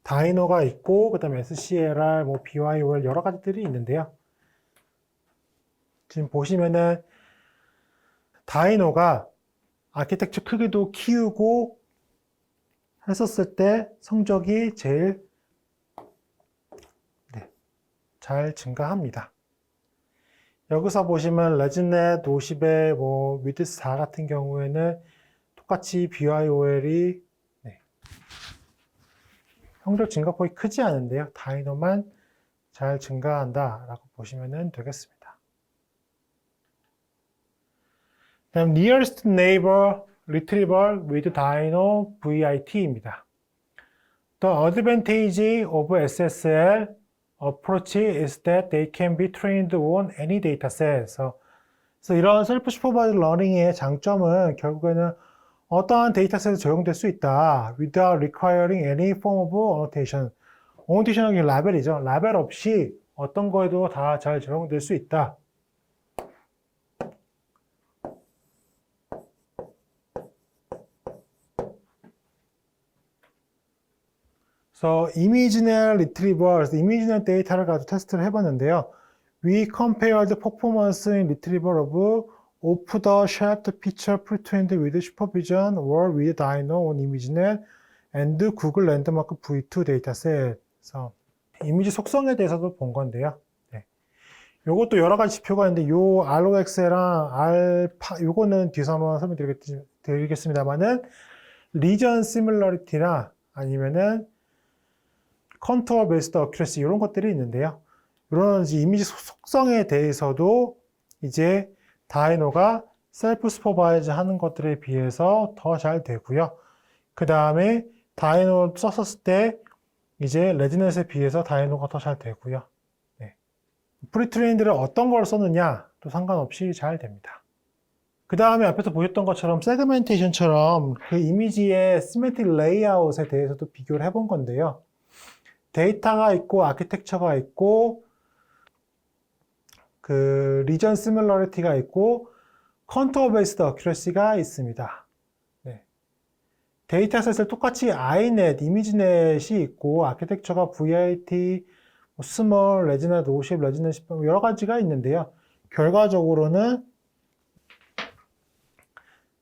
다이노가 있고 그 다음에 SCLR, 뭐 BYOL 여러 가지들이 있는데요. 지금 보시면은 다이노가 아키텍처 크기도 키우고 했었을 때 성적이 제일 잘 증가합니다. 여기서 보시면 레지넷 50의 뭐 위드스 4 같은 경우에는 똑같이 BYOL이 성적 증가폭이 크지 않은데요. 다이노만 잘 증가한다 라고 보시면 되겠습니다. 다음 nearest neighbor retrieval with Dino VIT입니다. The advantage of SSL approach is that they can be trained on any dataset. 그래서 이런 셀프 슈퍼바이즈 러닝의 장점은 결국에는 어떠한 데이터셋에 적용될 수 있다. without requiring any form of annotation. annotation은 라벨이죠. 라벨 없이 어떤 거에도 다 잘 적용될 수 있다. 그래서 ImageNet Retrieval, ImageNet 데이터를 가지고 테스트를 해봤는데요. We compared performance in retrieval of off-the-shelf feature pre-trained with supervision or with Dino on ImageNet and Google Landmark V2 dataset. 그래서 이미지 속성에 대해서도 본 건데요. 요것도 여러 가지 지표가 있는데 요 ROX랑 알파 요거는 뒤에서 한번 설명드리겠습니다만은 리전 시뮬러리티나 아니면은 컨투어 베이스드 어큐러시 이런 것들이 있는데요. 이런 이미지 속성에 대해서도 이제 다이노가 셀프 슈퍼바이즈 하는 것들에 비해서 더 잘 되고요. 그 다음에 다이노 썼을 때 이제 레지넷에 비해서 다이노가 더 잘 되고요. 프리트레인들을 어떤 걸 썼느냐 또 상관없이 잘 됩니다. 그 다음에 앞에서 보셨던 것처럼 세그멘테이션처럼 그 이미지의 시메트릭 레이아웃에 대해서도 비교를 해본 건데요. 데이터가 있고 아키텍처가 있고 그 리전 시뮬러리티가 있고 컨투어 베이스드 어큐러시가 있습니다. 네. 데이터셋을 똑같이 inet, 이미지넷이 있고 아키텍처가 VIT, 스몰, 레지넷 50, 레지넷 10 여러 가지가 있는데요. 결과적으로는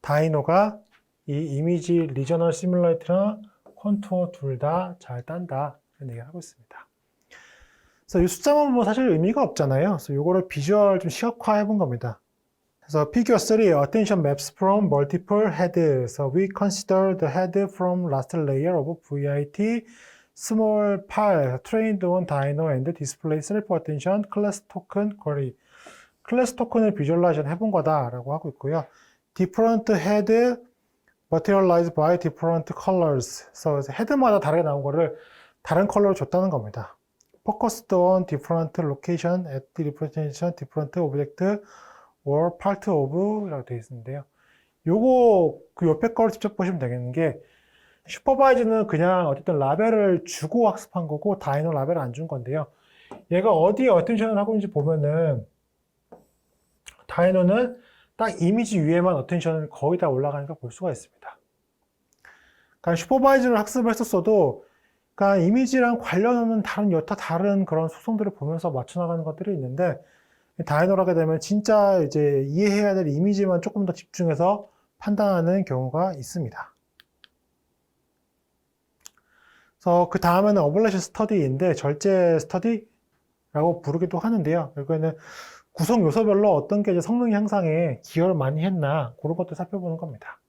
다이노가 이 이미지 리저널 시뮬러리티나 컨투어 둘 다 잘 딴다 이런 얘기를 하고 있습니다. 그래서 이 숫자만 보면 사실 의미가 없잖아요. 그래서 이거를 비주얼 좀 시각화 해본 겁니다. 그래서 figure 3, attention maps from multiple heads. So we consider the head from last layer of VIT, small file trained on Dino and display self-attention class token query. 클래스 토큰을 비주얼라이션 해본 거다라고 하고 있고요. different head materialized by different colors. 그래서 헤드마다 다르게 나온 거를 다른 컬러로 줬다는 겁니다. focused on different location at the representation different object or part of 라고 되어 있는데요. 요거 그 옆에 걸 직접 보시면 되겠는 게 슈퍼바이즈는 그냥 어쨌든 라벨을 주고 학습한 거고 다이노 라벨을 안 준 건데요. 얘가 어디에 어텐션을 하고 있는지 보면은 다이노는 딱 이미지 위에만 어텐션을 거의 다 올라가는 걸 볼 수가 있습니다. 그러니까 슈퍼바이즈를 학습을 했었어도 그러니까 이미지랑 관련 없는 다른 여타 다른 그런 속성들을 보면서 맞춰나가는 것들이 있는데 다이노를 하게 되면 진짜 이제 이해해야 될 이미지만 조금 더 집중해서 판단하는 경우가 있습니다. 그래서 그 다음에는 어블레이션 스터디인데 절제 스터디라고 부르기도 하는데요. 결국에는 구성 요소별로 어떤 게 이제 성능 향상에 기여를 많이 했나 그런 것도 살펴보는 겁니다.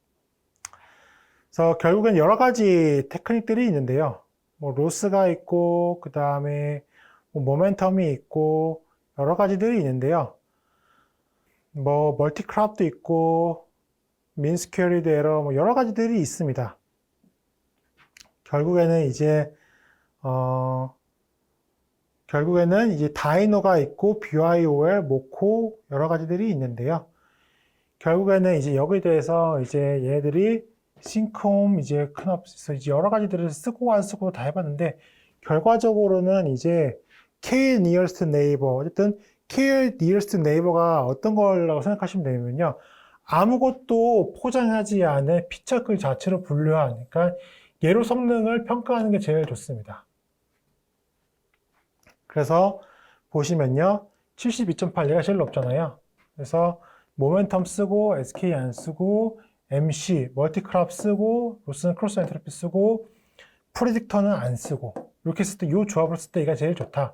그래서 결국엔 여러 가지 테크닉들이 있는데요. 뭐 로스가 있고 그 다음에 뭐 모멘텀이 있고 여러 가지들이 있는데요. 뭐 멀티크랍도 있고 민스퀘리드 에러 뭐 여러 가지들이 있습니다. 결국에는 이제 다이노가 있고 BYOL, 모코 여러 가지들이 있는데요. 결국에는 이제 여기에 대해서 이제 얘네들이 싱크홈 이제 큰업스 이제 여러 가지들을 쓰고 안 쓰고 다 해봤는데 결과적으로는 이제 K nearest neighbor 어쨌든 K nearest neighbor가 어떤 거라고 생각하시면 되면요. 아무것도 포장하지 않은 피처 그 자체로 분류한 그러니까 얘로 성능을 평가하는 게 제일 좋습니다. 그래서 보시면요. 72.8 얘가 제일 높잖아요. 그래서 모멘텀 쓰고 SK 안 쓰고 MC, 멀티크랍 쓰고 로스는 크로스 엔트로피 쓰고 프리딕터는 안 쓰고 이렇게 했을 때 이 조합을 쓸 때 얘가 제일 좋다.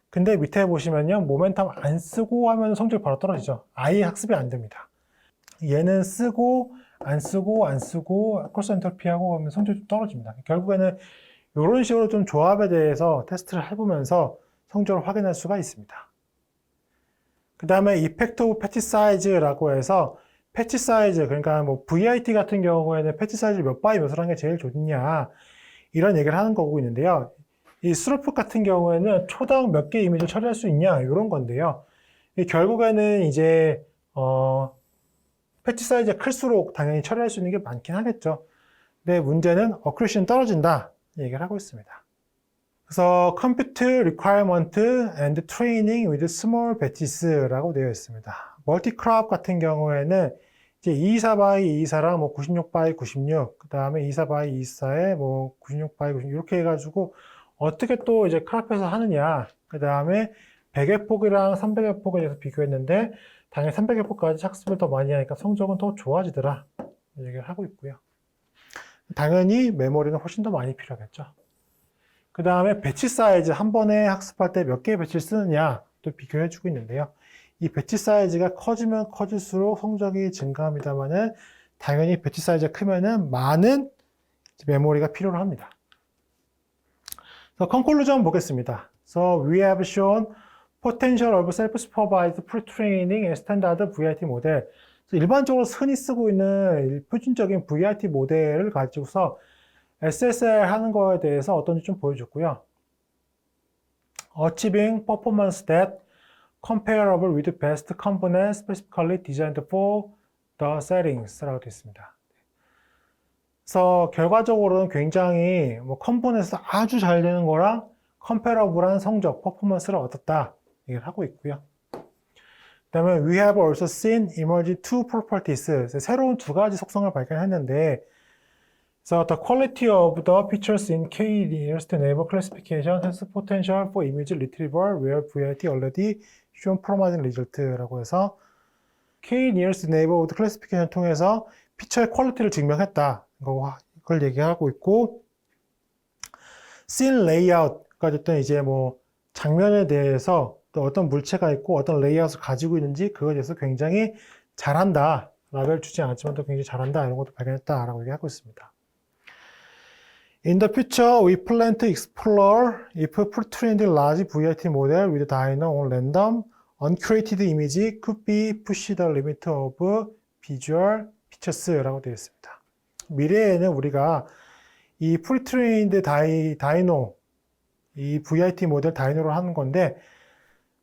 근데 밑에 보시면요. 모멘텀 안 쓰고 하면 성적이 바로 떨어지죠. 아예 학습이 안 됩니다. 얘는 쓰고 안 쓰고 안 쓰고 크로스 엔트로피 하고 하면 성적이 좀 떨어집니다. 결국에는 이런 식으로 좀 조합에 대해서 테스트를 해보면서 성적을 확인할 수가 있습니다. 그 다음에 이펙트 오브 패치 사이즈라고 해서 패치 사이즈, 그러니까 뭐 VIT 같은 경우에는 패치 사이즈를 몇 바이 몇을 하는 게 제일 좋냐 이런 얘기를 하는 거고 있는데요. 이 스루프 같은 경우에는 초당 몇 개 이미지를 처리할 수 있냐 이런 건데요. 결국에는 이제 패치 사이즈가 클수록 당연히 처리할 수 있는 게 많긴 하겠죠. 근데 문제는 어큐레이션 떨어진다 얘기를 하고 있습니다. 그래서 Compute Requirement and Training with Small Batches라고 되어 있습니다. 멀티크랍 같은 경우에는 이제 224 by 224랑 뭐 96 by 96, 그 다음에 24 by 24에 뭐 96 by 96 이렇게 해가지고 어떻게 또 이제 크랍해서 하느냐. 그 다음에 100의 폭이랑 300의 폭에 대해서 비교했는데 당연히 300의 폭까지 학습을 더 많이 하니까 성적은 더 좋아지더라. 얘기를 하고 있고요. 당연히 메모리는 훨씬 더 많이 필요하겠죠. 그 다음에 배치 사이즈 한 번에 학습할 때 몇 개의 배치를 쓰느냐 또 비교해 주고 있는데요. 이 배치 사이즈가 커지면 커질수록 성적이 증가합니다만은 당연히 배치 사이즈가 크면은 많은 메모리가 필요로 합니다. 그래서 컨클루전 보겠습니다. So we have shown potential of self-supervised pre-training and standard VIT 모델. 일반적으로 흔히 쓰고 있는 표준적인 VIT 모델을 가지고서 SSL 하는 거에 대해서 어떤지 좀 보여줬고요. Achieving performance that comparable with best components specifically designed for the settings라고 되어 있습니다. 그래서 결과적으로는 굉장히 컴포넌트 아주 잘 되는 거랑 comparable한 성적, 퍼포먼스를 얻었다 얘기를 하고 있고요. 그 다음에 we have also seen emerge two properties. 새로운 두 가지 속성을 발견했는데 So the quality of the features in K-nearest neighbor classification has potential for image retrieval where VIT already shown promising result라고 해서 K-nearest neighborhood classification 통해서 피처의 퀄리티를 증명했다. 그걸 얘기하고 있고 scene layout가 어쨌든 이제 장면에 대해서 또 어떤 물체가 있고 어떤 레이아웃을 가지고 있는지 그거에 대해서 굉장히 잘한다. 라벨 주지 않았지만 또 굉장히 잘한다. 이런 것도 발견했다라고 얘기하고 있습니다. In the future, we plan to explore if pre-trained large VIT model with Dino on random, uncreated image could be push the limit of visual features라고 되어 있습니다. 미래에는 우리가 이 pre-trained 다이노, 이 VIT 모델 다이노로 하는 건데,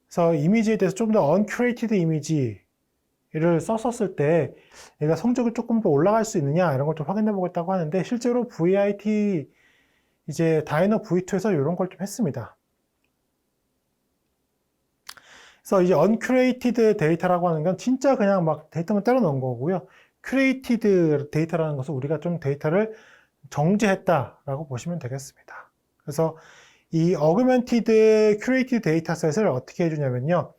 그래서 이미지에 대해서 좀 더 uncreated 이미지를 썼었을 때 얘가 성적이 조금 더 올라갈 수 있느냐 이런 걸 좀 확인해 보겠다고 하는데 실제로 VIT 이제 다이노 V2에서 이런 걸 좀 했습니다. 그래서 이제 uncreated 데이터라고 하는 건 진짜 그냥 막 데이터만 때려 넣은 거고요. created 데이터라는 것은 우리가 좀 데이터를 정제했다라고 보시면 되겠습니다. 그래서 이 augmented created 데이터셋을 어떻게 해주냐면요.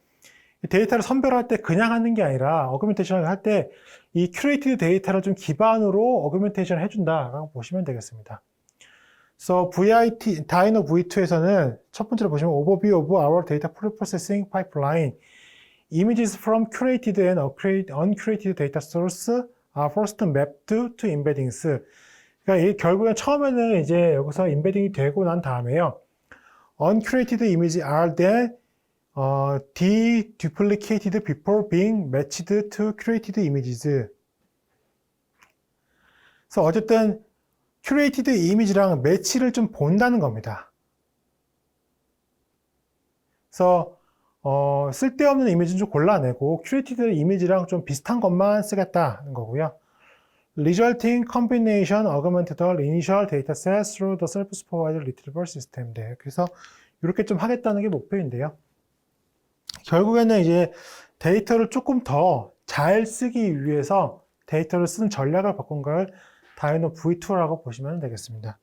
데이터를 선별할 때 그냥 하는 게 아니라 어그멘테이션을 할 때 이 curated 데이터를 좀 기반으로 어그멘테이션을 해준다라고 보시면 되겠습니다. 그래서 VIT, Dino V2에서는 첫 번째로 보시면 Overview of our data preprocessing pipeline. Images from curated and uncurated data source are first mapped to embeddings. 그러니까 결국엔 처음에는 이제 여기서 embedding이 되고 난 다음에요. Uncurated images are then deduplicated before being matched to curated images. 그래서 어쨌든 curated image랑 매치를 좀 본다는 겁니다. 그래서 쓸데없는 이미지는 좀 골라내고 curated 이미지랑 좀 비슷한 것만 쓰겠다는 거고요. Resulting combination augmented the initial dataset through the self-supervised retrieval system. 네, 그래서 이렇게 좀 하겠다는 게 목표인데요. 결국에는 이제 데이터를 조금 더 잘 쓰기 위해서 데이터를 쓰는 전략을 바꾼 걸 다이노 V2라고 보시면 되겠습니다.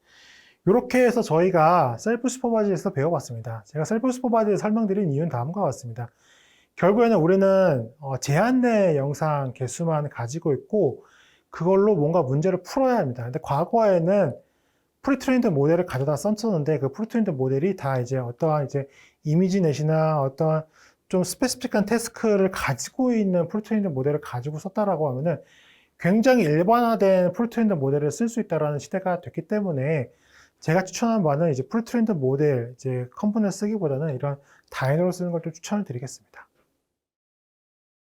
이렇게 해서 저희가 셀프 슈퍼바이즈에서 배워봤습니다. 제가 셀프 슈퍼바이즈에 설명드린 이유는 다음과 같습니다. 결국에는 우리는 제한 내 영상 개수만 가지고 있고 그걸로 뭔가 문제를 풀어야 합니다. 근데 과거에는 프리트레인드 모델을 가져다 썼었는데 그 프리트레인드 모델이 다 이제 어떠한 이제 이미지넷이나 어떠한 좀 스페시픽한 태스크를 가지고 있는 프리트레인드 모델을 가지고 썼다라고 하면은 굉장히 일반화된 프리트레인드 모델을 쓸 수 있다라는 시대가 됐기 때문에 제가 추천하는 바는 이제 프리트레인드 모델 이제 컴포넌트 쓰기보다는 이런 다이노를 쓰는 걸 좀 추천을 드리겠습니다.